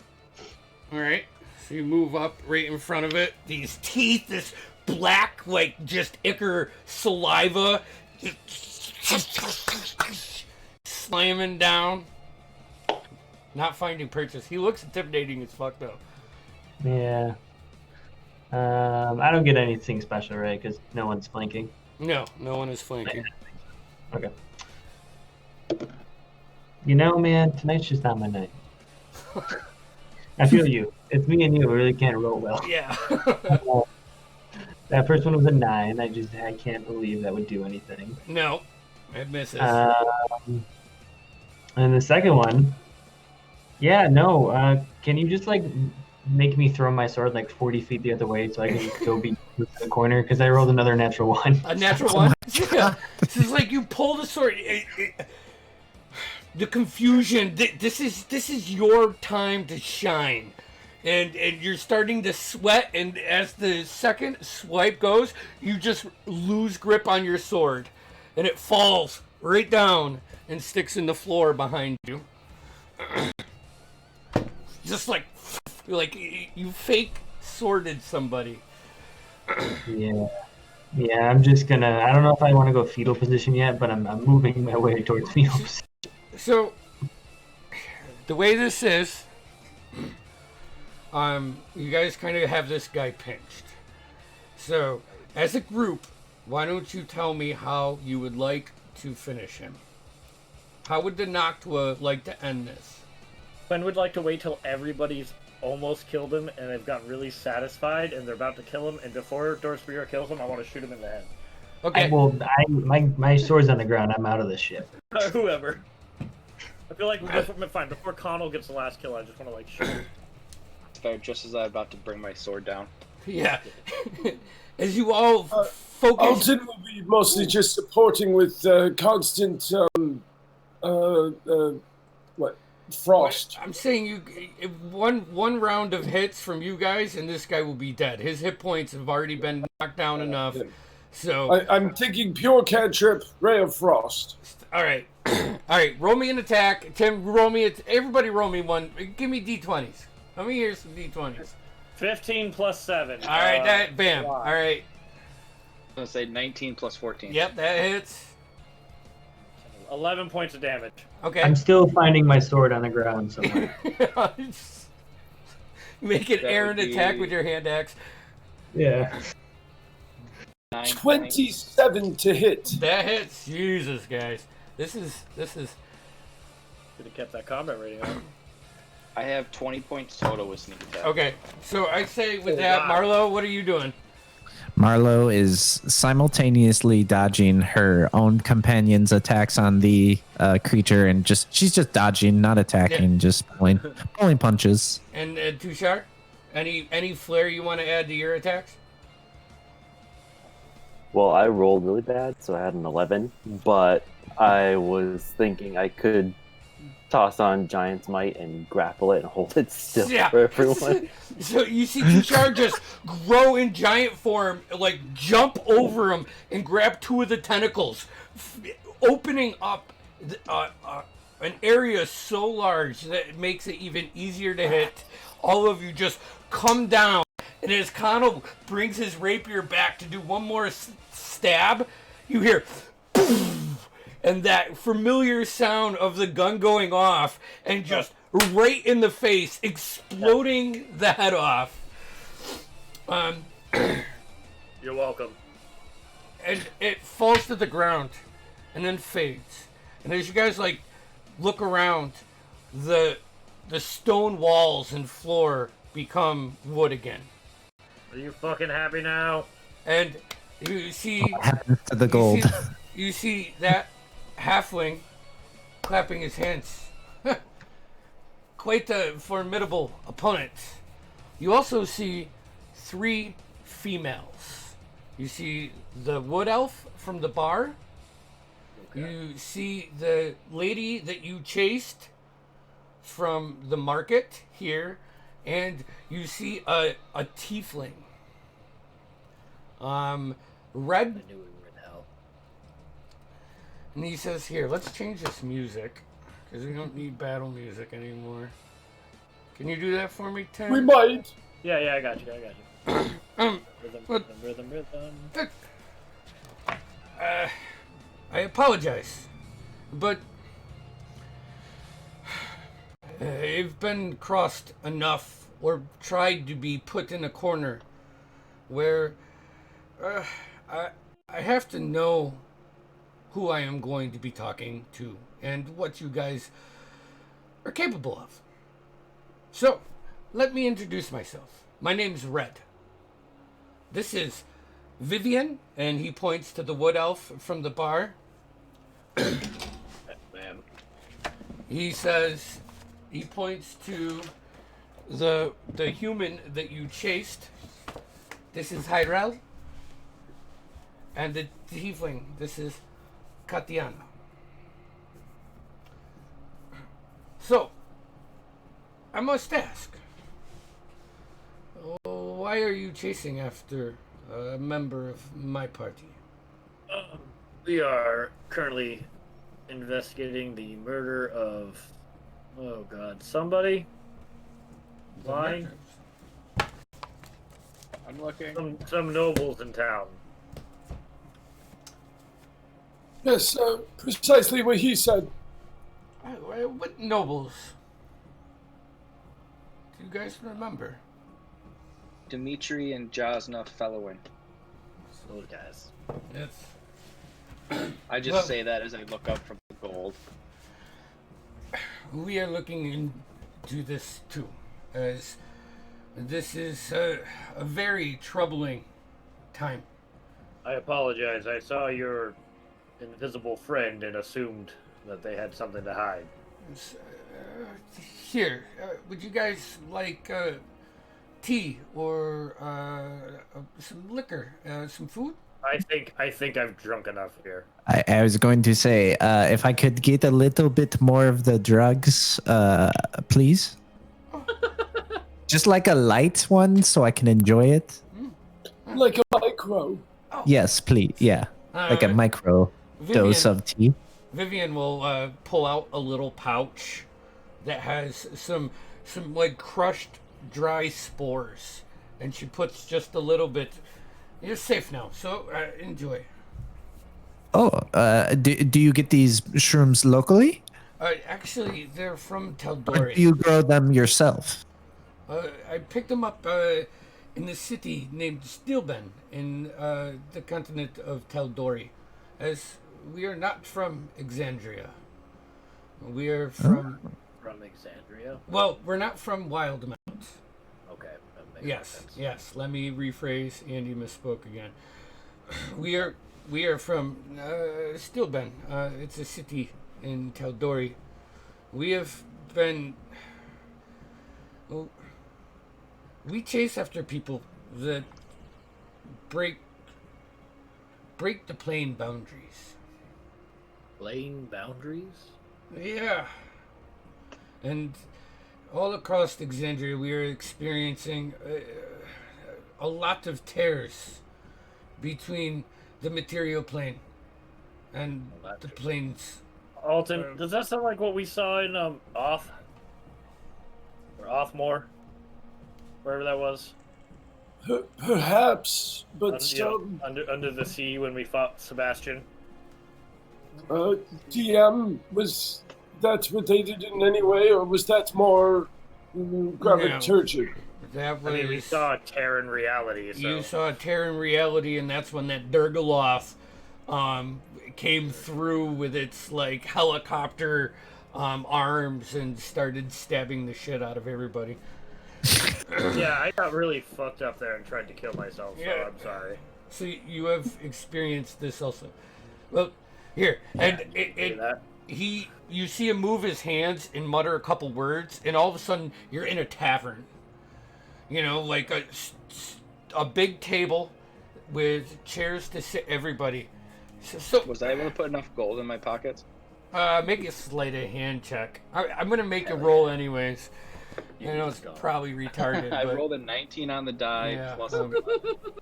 All right. So you move up right in front of it. These teeth, this black, like just ichor saliva, slamming down. Not finding purchase. He looks intimidating as fuck though. Yeah. I don't get anything special, right? Because no one's flanking. No one is flanking. Okay. You know, man, tonight's just not my night. I feel you. It's me and you. We really can't roll well. Yeah. That first one was a 9. I can't believe that would do anything. No, it misses. And the second one, yeah, no. Can you just like make me throw my sword like 40 feet the other way so I can go be in the corner? Because I rolled another natural 1. A natural 1? Yeah. This is like you pull the sword. The confusion. This is your time to shine. And you're starting to sweat, and as the second swipe goes, you just lose grip on your sword. And it falls right down and sticks in the floor behind you. Just like you fake sworded somebody. Yeah, I'm just gonna. I don't know if I want to go fetal position yet, but I'm moving my way towards fetal position. So, the way this is, you guys kind of have this guy pinched. So, as a group, why don't you tell me how you would like to finish him? How would the Noctua like to end this? Ben would like to wait till everybody's almost killed him and they've gotten really satisfied and they're about to kill him, and before Dorspira kills him, I want to shoot him in the head. Okay. My sword's on the ground. I'm out of this ship. Whoever. I feel like we're fine. Before Connell gets the last kill, I just want to like shoot him. Just as I'm about to bring my sword down. Yeah. As you all focus. Alton will be mostly just supporting with constant frost. I'm saying one round of hits from you guys, and this guy will be dead. His hit points have already been knocked down enough. So I'm thinking pure cantrip, ray of frost. all right, all right. Roll me an attack, Tim. Roll me. Everybody, roll me one. Give me d20s. Let me hear some d20s. 15 plus 7. All right, that bam. All right. I'm gonna say 19 plus 14. Yep, that hits. 11 points of damage. Okay. I'm still finding my sword on the ground somewhere. Make an That errant would be- attack with your hand axe. Yeah. 9 27 to hit. That hits. Jesus, guys. This is. Should have kept that combat rating on. I have 20 points total with sneak attack. Okay. So I say with Oh, that, wow. Marlo, what are you doing? Marlo is simultaneously dodging her own companion's attacks on the creature, and she's just dodging, not attacking, just pulling punches. And Tushar, any flair you want to add to your attacks? Well, I rolled really bad, so I had an 11, but I was thinking I could toss on Giant's Might and grapple it and hold it still Yeah. for everyone. So you see Tushar just grow in giant form, like jump over him and grab two of the tentacles, opening up an area so large that it makes it even easier to hit. All of you just come down, and as Kano brings his rapier back to do one more stab, you hear and that familiar sound of the gun going off and just right in the face, exploding the head off. You're welcome. And it falls to the ground and then fades. And as you guys like look around, the stone walls and floor become wood again. Are you fucking happy now? And you see What happens to the gold? You see that halfling clapping his hands. Quite a formidable opponent. You also see 3 females. You see the wood elf from the bar. Okay. You see the lady that you chased from the market here. And you see a tiefling. Red. I knew we were in hell. And he says, here, let's change this music, because we don't need battle music anymore. Can you do that for me, Tim? We might. Yeah, I got you. Rhythm. I apologize, but I've been crossed enough, or tried to be put in a corner, where I have to know who I am going to be talking to and what you guys are capable of. So, let me introduce myself. My name's Red. This is Vivian, and he points to the wood elf from the bar. Man. He says, he points to the human that you chased. This is Hyrel. And the tiefling, this is Katiana. So, I must ask, why are you chasing after a member of my party? We are currently investigating the murder of, somebody? Why? I'm looking. Some nobles in town. Yes, precisely what he said. What nobles? Do you guys remember? Dimitri and Jasna Fellowin. Those guys. Yes. I just say that as I look up from the gold. We are looking into this too, as this is a very troubling time. I apologize. I saw your invisible friend and assumed that they had something to hide. Here, would you guys like tea or some liquor, some food? I think I'm drunk enough here. I was going to say, if I could get a little bit more of the drugs, please. Just like a light one so I can enjoy it. Like a micro. Oh. Yes, please. Yeah. Like a micro dose of tea. Vivian will pull out a little pouch that has some like crushed dry spores, and she puts just a little bit. You're safe now, so enjoy. Oh, do you get these shrooms locally? Actually, they're from Or Teldori. do you grow them yourself? I picked them up in the city named Steelben in the continent of Teldori, as we are not from Exandria. We are from... From Exandria? Well, we're not from Wildmount. Okay, that makes sense. Yes. Let me rephrase. Andy misspoke again. We are from Steelben. It's a city in Teldori. We have been... Well, we chase after people that break break the plane boundaries. Plane boundaries? Yeah. And all across Exandria, we are experiencing a lot of tears between the material plane and the planes. Alton, does that sound like what we saw in Off? Or Offmore? Wherever that was? Perhaps, but under the sea when we fought Sebastian? DM, was that related in any way, or was that more Gravitugist? That was, we saw a tear in reality. So. You saw a tear in reality, and that's when that Durgaloth came through with its like helicopter arms and started stabbing the shit out of everybody. Yeah, I got really fucked up there and tried to kill myself, so yeah. I'm sorry. So you have experienced this also. Well, here, and you see him move his hands and mutter a couple words, and all of a sudden you're in a tavern. You know, like a big table with chairs to sit everybody. So was I able to put enough gold in my pockets? Make a sleight of hand check. I'm gonna make a roll anyways. I know it's probably retarded. I rolled a 19 on the die plus 11,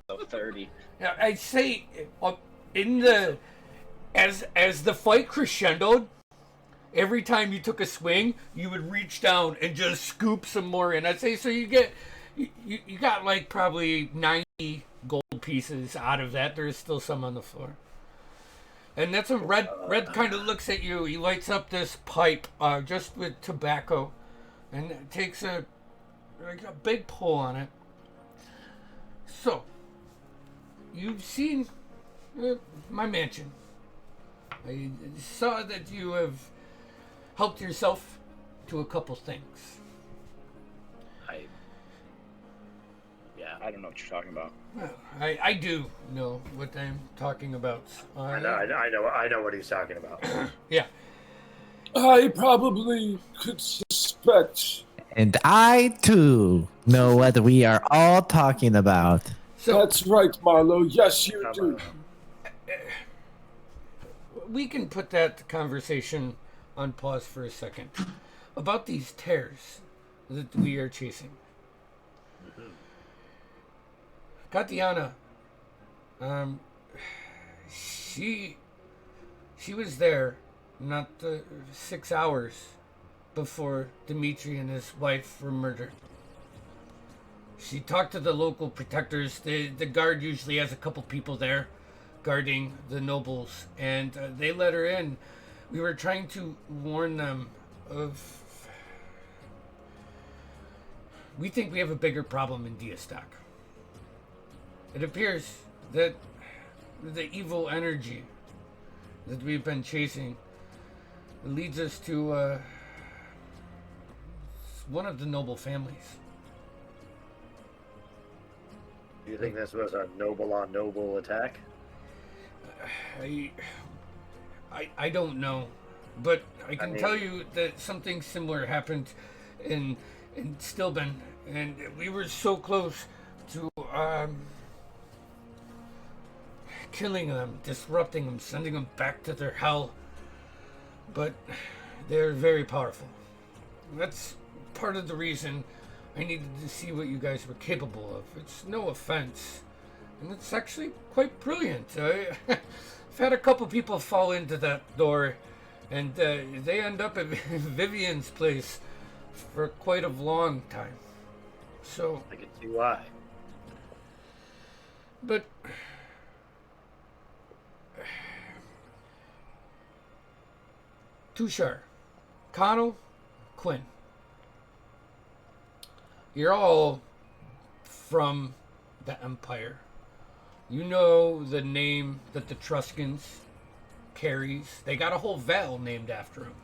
so 30. Yeah, I'd say in the as the fight crescendoed, every time you took a swing, you would reach down and just scoop some more in. I'd say so. You got like probably 90 gold pieces out of that. There's still some on the floor. And that's when Red kind of looks at you. He lights up this pipe just with tobacco. And takes a big pull on it. So, you've seen my mansion. I saw that you have helped yourself to a couple things. I don't know what you're talking about. Well, I do know what I'm talking about. I know what he's talking about. Yeah. I probably could suspect. And I, too, know what we are all talking about. So, that's right, Marlo. Yes, you do. We can put that conversation on pause for a second. About these tears that we are chasing. Katiana, she was there not 6 hours before Dimitri and his wife were murdered. She talked to the local protectors. The guard usually has a couple people there guarding the nobles, and they let her in. We were trying to warn them of... We think we have a bigger problem in Diastack. It appears that the evil energy that we've been chasing leads us to one of the noble families. Do you think this was a noble on noble attack? I don't know, but I can tell you that something similar happened in Stilben, and we were so close to killing them, disrupting them, sending them back to their hell. But they're very powerful. That's part of the reason I needed to see what you guys were capable of. It's no offense, and it's actually quite brilliant. I've had a couple people fall into that door, and they end up at Vivian's place for quite a long time. So I can see why. But Tushar, Connell, Quinn, you're all from the Empire. You know the name that the Truscans carries. They got a whole vale named after him.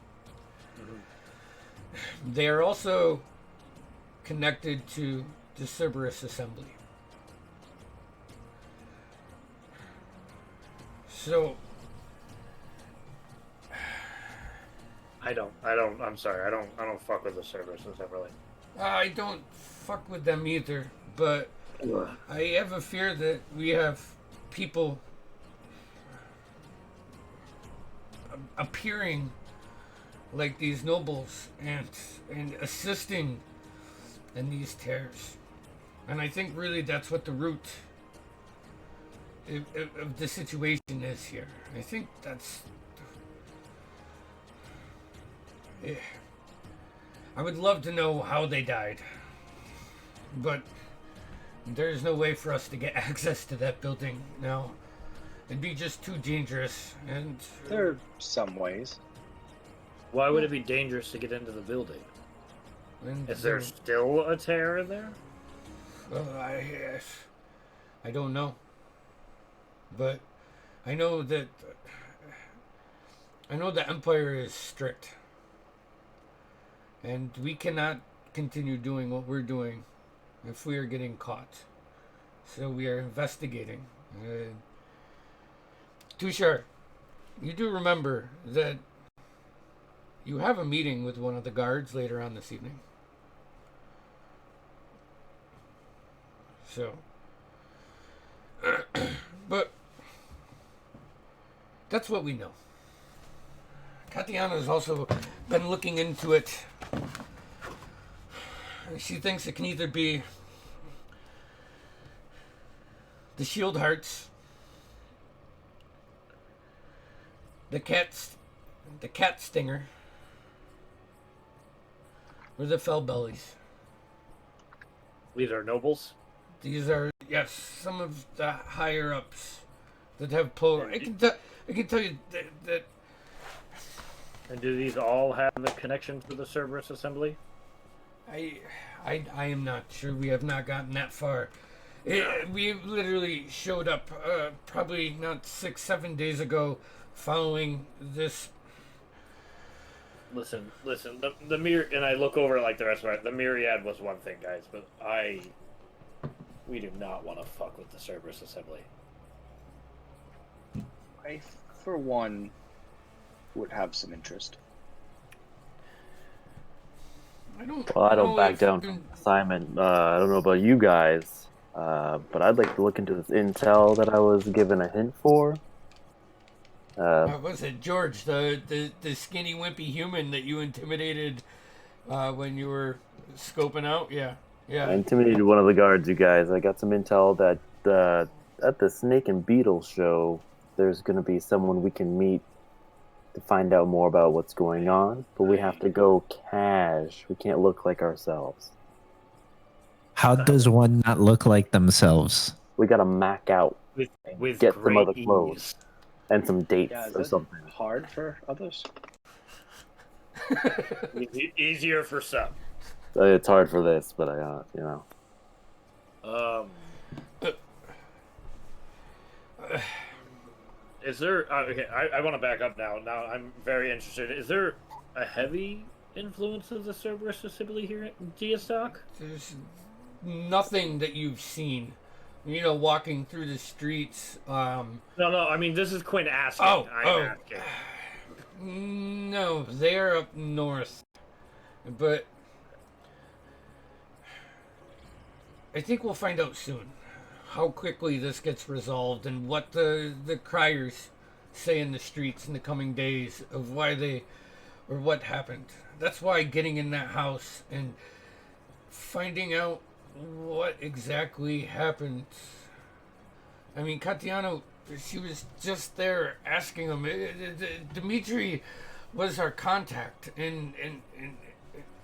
Mm-hmm. They are also connected to the Cerberus Assembly. So I'm sorry, I don't fuck with the Cerberus Assembly. I don't fuck with them either, but I have a fear that we have people appearing like these nobles and assisting in these tears. And I think really that's what the root of the situation is here. I think that's... I would love to know how they died, but there's no way for us to get access to that building now. It'd be just too dangerous, and... There are some ways. Why would it be dangerous to get into the building? and Is there still a terror there? Well, I don't know. But I know that the Empire is strict. And we cannot continue doing what we're doing if we are getting caught. So we are investigating. Tushar, you do remember that you have a meeting with one of the guards later on this evening. So, but that's what we know. Katiana has also been looking into it. She thinks it can either be the shield hearts, the cat stinger, or the fell bellies. These are nobles? These are, yes, some of the higher ups that have I can tell you that. And do these all have a connection to the Cerberus Assembly? I am not sure. We have not gotten that far. We literally showed up probably not 6-7 days ago following this. Listen. The myriad, and I look over like the rest of it. The myriad was one thing, guys, but we do not want to fuck with the Cerberus Assembly. I, for one, would have some interest. I don't back down from assignment. I don't know about you guys, but I'd like to look into this intel that I was given a hint for. Was it George, the skinny, wimpy human that you intimidated when you were scoping out? Yeah. I intimidated one of the guards, you guys. I got some intel that at the Snake and Beetle show, there's going to be someone we can meet to find out more about what's going on, but we have to go cash. We can't look like ourselves. How does one not look like themselves? We got to mack out with get great some other ease. clothes and some dates Yeah, is or that something. hard for others? Easier for some. It's hard for this, but I. Is there? Okay, I want to back up now. Now I'm very interested. Is there a heavy influence of the Cerberus Assembly here at Diastock? There's nothing that you've seen. Walking through the streets. No. I mean, this is Quinn asking. I'm asking. No, they're up north. But I think we'll find out soon how quickly this gets resolved and what the criers say in the streets in the coming days of what happened. That's why getting in that house and finding out what exactly happened. I mean, Katiano, she was just there asking him. Dimitri was our contact in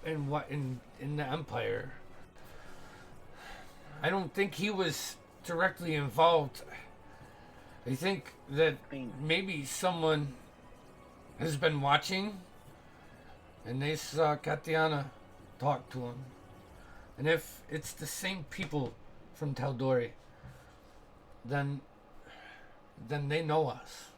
the Empire. I don't think he was directly involved. I think that maybe someone has been watching and they saw Katiana talk to him. And if it's the same people from Taldori, then they know us.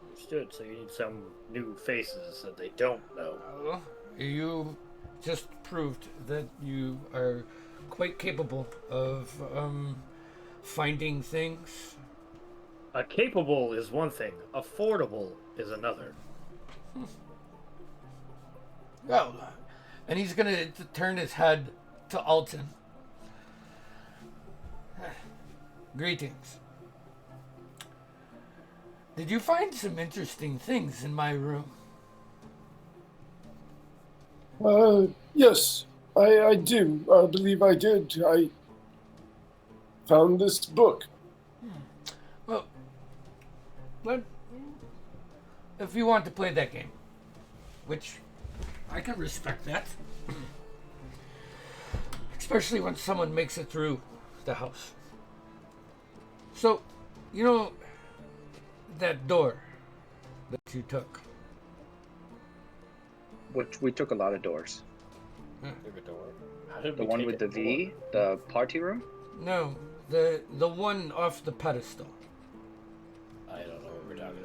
Understood. So you need some new faces that they don't know. You just proved that you are quite capable of finding things. Capable is one thing. Affordable is another. Well, and he's gonna turn his head to Alton. Greetings. Did you find some interesting things in my room? Yes, I do. I believe I did. I found this book. Well, but if you want to play that game, which I can respect that, especially when someone makes it through the house. So, you know, that door that you took. Which we took a lot of doors. Took a door. How did The we one take with a the V, the party room. No, the one off the pedestal. I don't know what we're talking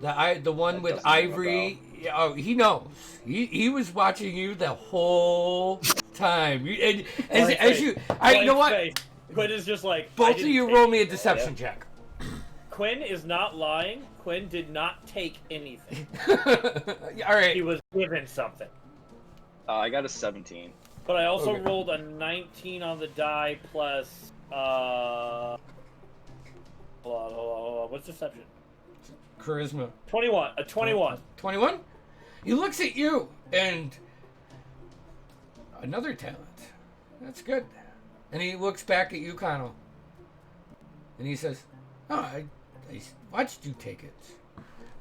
about. The one That with doesn't ring a Ivory. Yeah, oh, he knows. He was watching you the whole time. You know what? Face. Quinn is just like, I Both of didn't you take roll me a anything. deception check. Quinn is not lying. Quinn did not take anything. All right. He was given something. I got a 17. But I also Okay. rolled a 19 on the die plus. Hold on. What's deception? Charisma. 21. A 21. 21? He looks at you and another talent. That's good. And he looks back at you, Connell. And he says, "Oh, I watched you take it.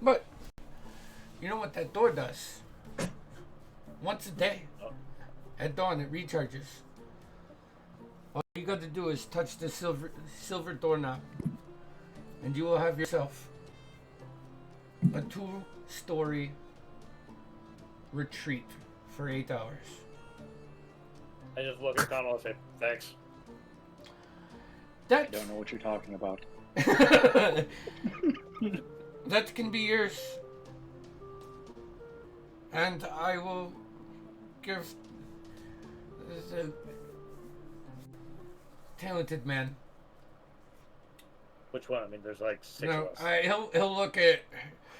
But you know what that door does? Once a day, at dawn, it recharges. All you got to do is touch the silver doorknob, and you will have yourself a 2-story retreat for 8 hours." I just look at Connell and say, thanks. I That don't know what you're talking about. that can be yours, and I will give the talented man. Which one? I mean, there's like 6 No, of us. he'll look at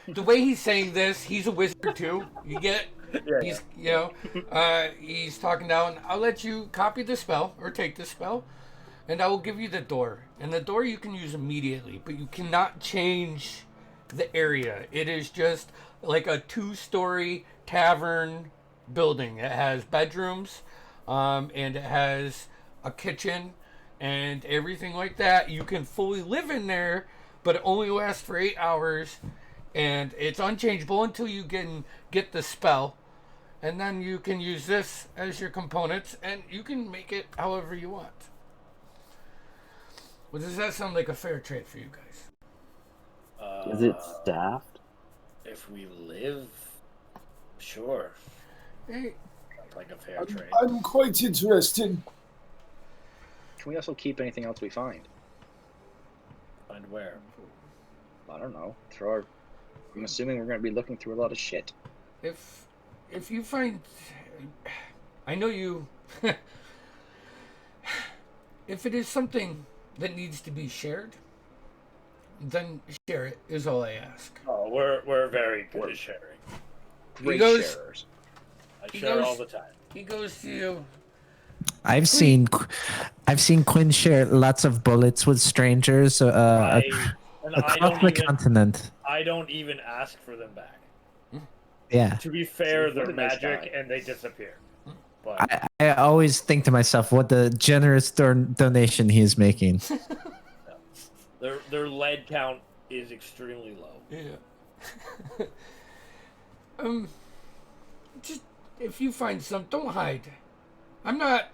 the way he's saying this. He's a wizard too. You get it? Yeah. He's talking down. I'll let you copy the spell or take the spell, and I will give you the door. And the door you can use immediately, but you cannot change the area. It is just like a 2-story tavern building. It has bedrooms, and it has a kitchen and everything like that. You can fully live in there, but it only lasts for 8 hours, and it's unchangeable until you can get the spell. And then you can use this as your components, and you can make it however you want. Well, does that sound like a fair trade for you guys? Is it staffed? If we live, sure. Hey, Sounds like a fair trade. I'm quite interested. Can we also keep anything else we find? Find where? I don't know. I'm assuming we're going to be looking through a lot of shit. if you find, I know you. If it is something that needs to be shared, then share it is all I ask. Oh, we're very good at sharing. Great goes- sharers. I share all the time. He goes to you. I've seen Quinn share lots of bullets with strangers I across don't the even continent. I don't even ask for them back. Yeah. To be fair, What they're a nice magic guy. and they disappear. But I always think to myself, what the generous donation he is making. their lead count is extremely low. Yeah. Just if you find some, don't hide. I'm not.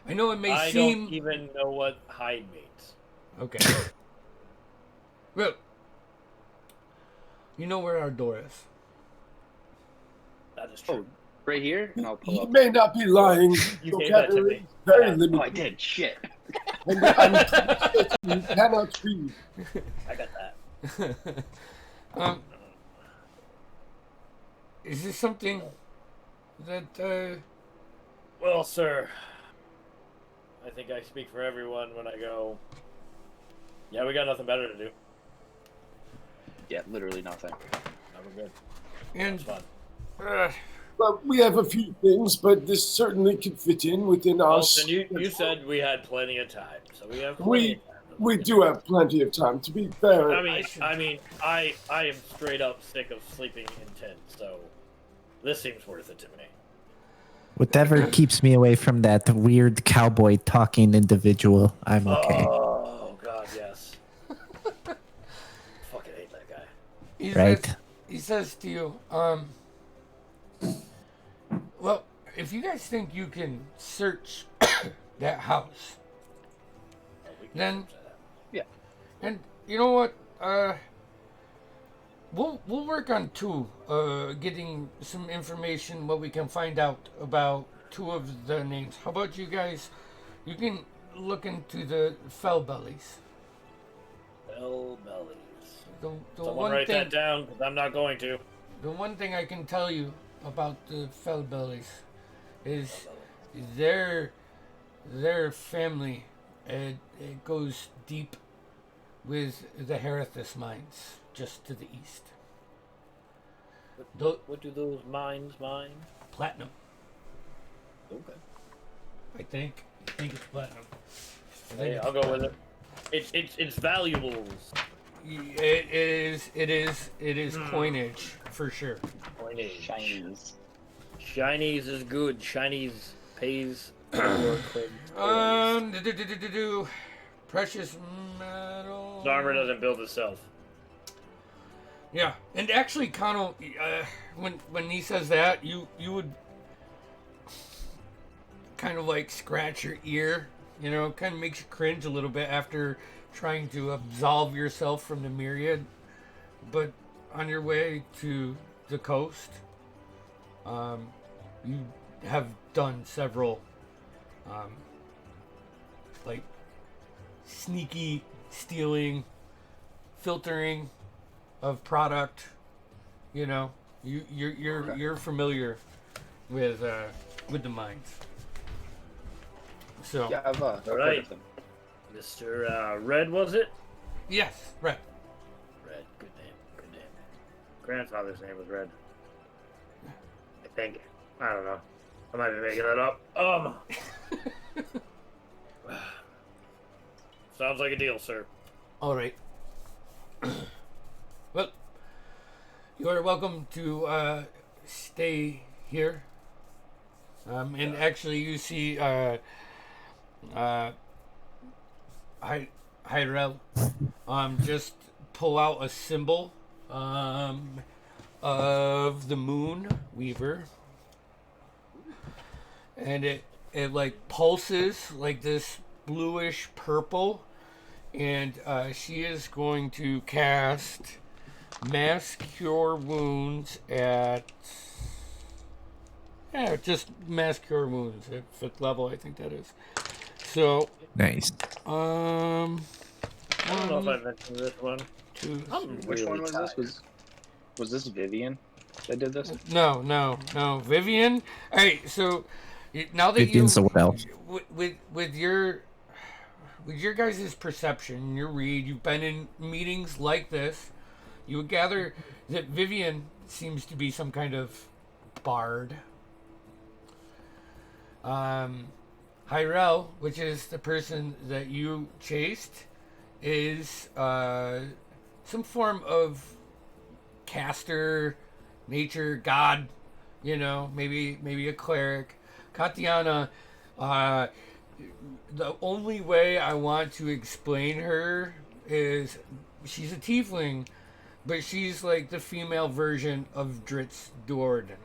I know it may I seem. don't even know what hide means. Okay. Well, you know where our door is. That is true. Right here, and I'll pull He up. may not be lying. You gave that to Vocabulary me. is very Yeah. Oh, limited. I did. Shit. And you cannot read. I got that. Is this something that Well, sir, I think I speak for everyone when I go, yeah, we got nothing better to do. Yeah, literally nothing. No, we're good. and It's fun. Well, we have a few things, but this certainly could fit in within our. Well, and you said we had plenty of time, so we have plenty of time. We do have plenty of time. To be fair, I am straight up sick of sleeping in tents, so this seems worth it to me. Whatever keeps me away from that weird cowboy talking individual, I'm okay. Oh God, yes. Fucking hate that guy. He says to you, well, if you guys think you can search that house, then Yeah. and you know what, we'll work on getting some information, what we can find out about 2 of the names. How about you guys? You can look into the fell bellies. Fell bellies. The Someone one write thing, that down, because I'm not going to. the one thing I can tell you about the fell bellies is their family. It goes deep with the Herethus mines, just to the east. What do those mines mine? Platinum. Okay. I think it's platinum. Hey, I'll go with it. It's valuables. It is coinage for sure. Coinage. Shinies. Is good. Shinies pays for Precious metal. The armor doesn't build itself. Yeah, and actually, Kano, when he says that, you would kind of like scratch your ear, kind of makes you cringe a little bit after trying to absolve yourself from the myriad. But on your way to the coast, you have done several, like sneaky stealing, filtering of product. You're familiar with the mines. So Yeah, I've heard right. of them. Mr. Red, was it? yes, right. Red, good name. Grandfather's name was Red. I think. I don't know. I might be making that up. Sounds like a deal, sir. All right. Well, you are welcome to stay here. And actually, you see Hyrel just pull out a symbol of the Moon Weaver, and it like pulses like this bluish purple, and she is going to cast Mass Cure Wounds at just Mass Cure Wounds at 5th level, I think that is. So Nice. I don't know if I mentioned this one. Which one was this? Was this Vivian that did this? No, Vivian. All right, so now that Vivian's someone else. with your guys' perception, your read, you've been in meetings like this, you would gather that Vivian seems to be some kind of bard. Hyrel, which is the person that you chased, is some form of caster, nature, god, maybe a cleric. Katiana, the only way I want to explain her is she's a tiefling, but she's like the female version of Dritz Dorden.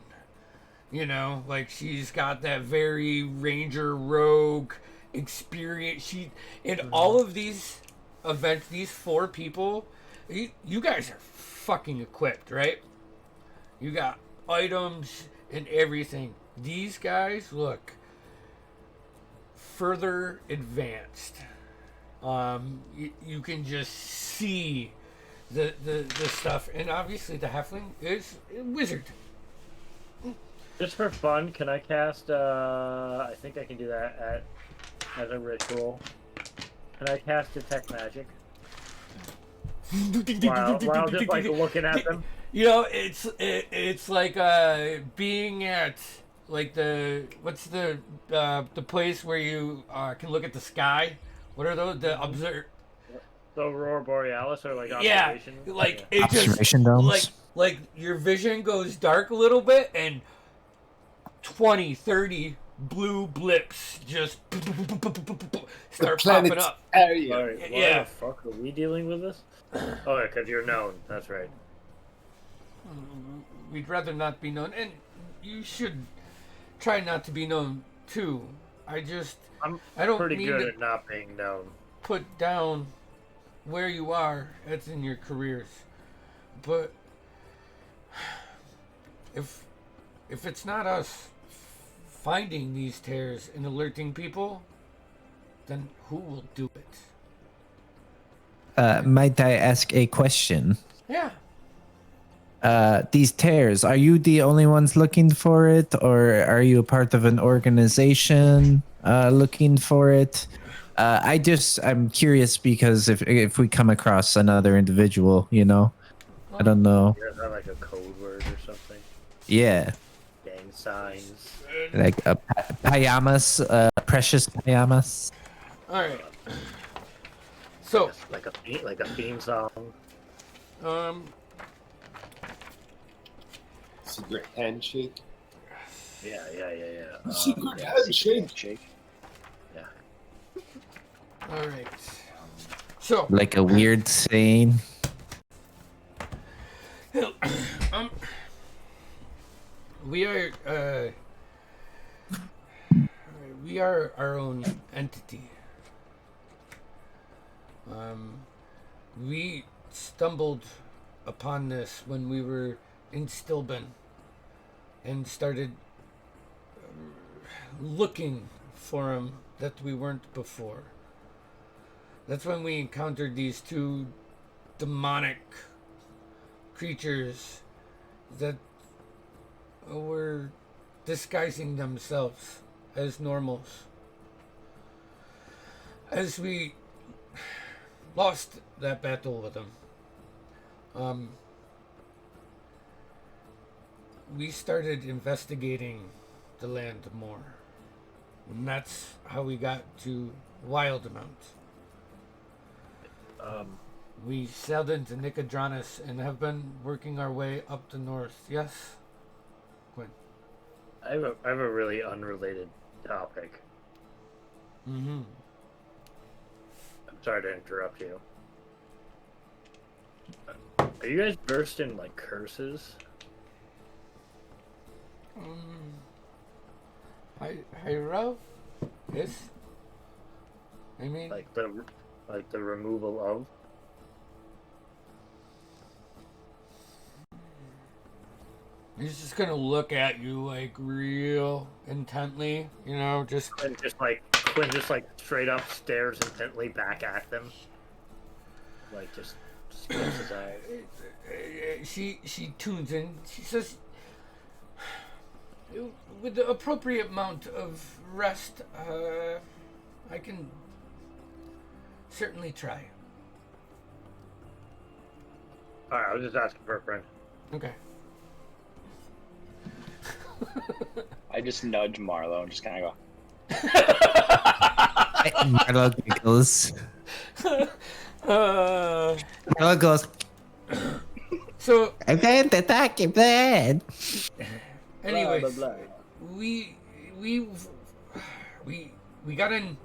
Like she's got that very ranger rogue experience. In all of these events, these 4 people, you guys are fucking equipped, right? You got items and everything. These guys look further advanced. You can just see the stuff, and obviously the halfling is a wizard. Just for fun, can I cast, I think I can do that as a ritual. Can I cast Detect Magic? While just, like, looking at them? It's like being at, like, what's the place where you can look at the sky? What are those? The Aurora Borealis or like Yeah, observation? like Yeah. it just Observation domes? like your vision goes dark a little bit and 20, 30 blue blips just start popping planet's up. area. Alright, why Yeah. the fuck are we dealing with this? Oh yeah, because you're known. That's right. We'd rather not be known, and you should try not to be known too. I don't Pretty mean good to at not being known. put down where you are as in your careers, but if it's not us finding these tears and alerting people, then who will do it? Might I ask a question? Yeah. These tears, are you the only ones looking for it, or are you a part of an organization looking for it? I'm curious because if we come across another individual, I don't know. You guys have like a code word or something? Yeah, Gang signs. like payamas, precious payamas. All right. So, Like a theme song. Secret handshake. Yeah. Secret handshake. Shake. Yeah. all right. So, Like a weird saying. we are our own entity. We stumbled upon this when we were in Stilben and started looking for him that we weren't before. That's when we encountered these two demonic creatures that were disguising themselves as normals. As we lost that battle with them, we started investigating the land more. And that's how we got to Wildmount. We sailed into Nicodranus and have been working our way up the north. Yes, Quinn? I have a really unrelated topic. Mm-hmm. I'm sorry to interrupt you. Are you guys versed in like curses? Hero? Yes? I mean... Like the removal of? He's just gonna look at you like real intently, just... Quinn just like straight up stares intently back at them. Like just squints his eyes. She tunes in. She says, with the appropriate amount of rest, I can certainly try. Alright, I was just asking for a friend. Okay. I just nudge Marlo and just kind of go. Marlo giggles. Marlo goes, So, I'm going to talk in bed. anyways, Blah, blah, blah. we got in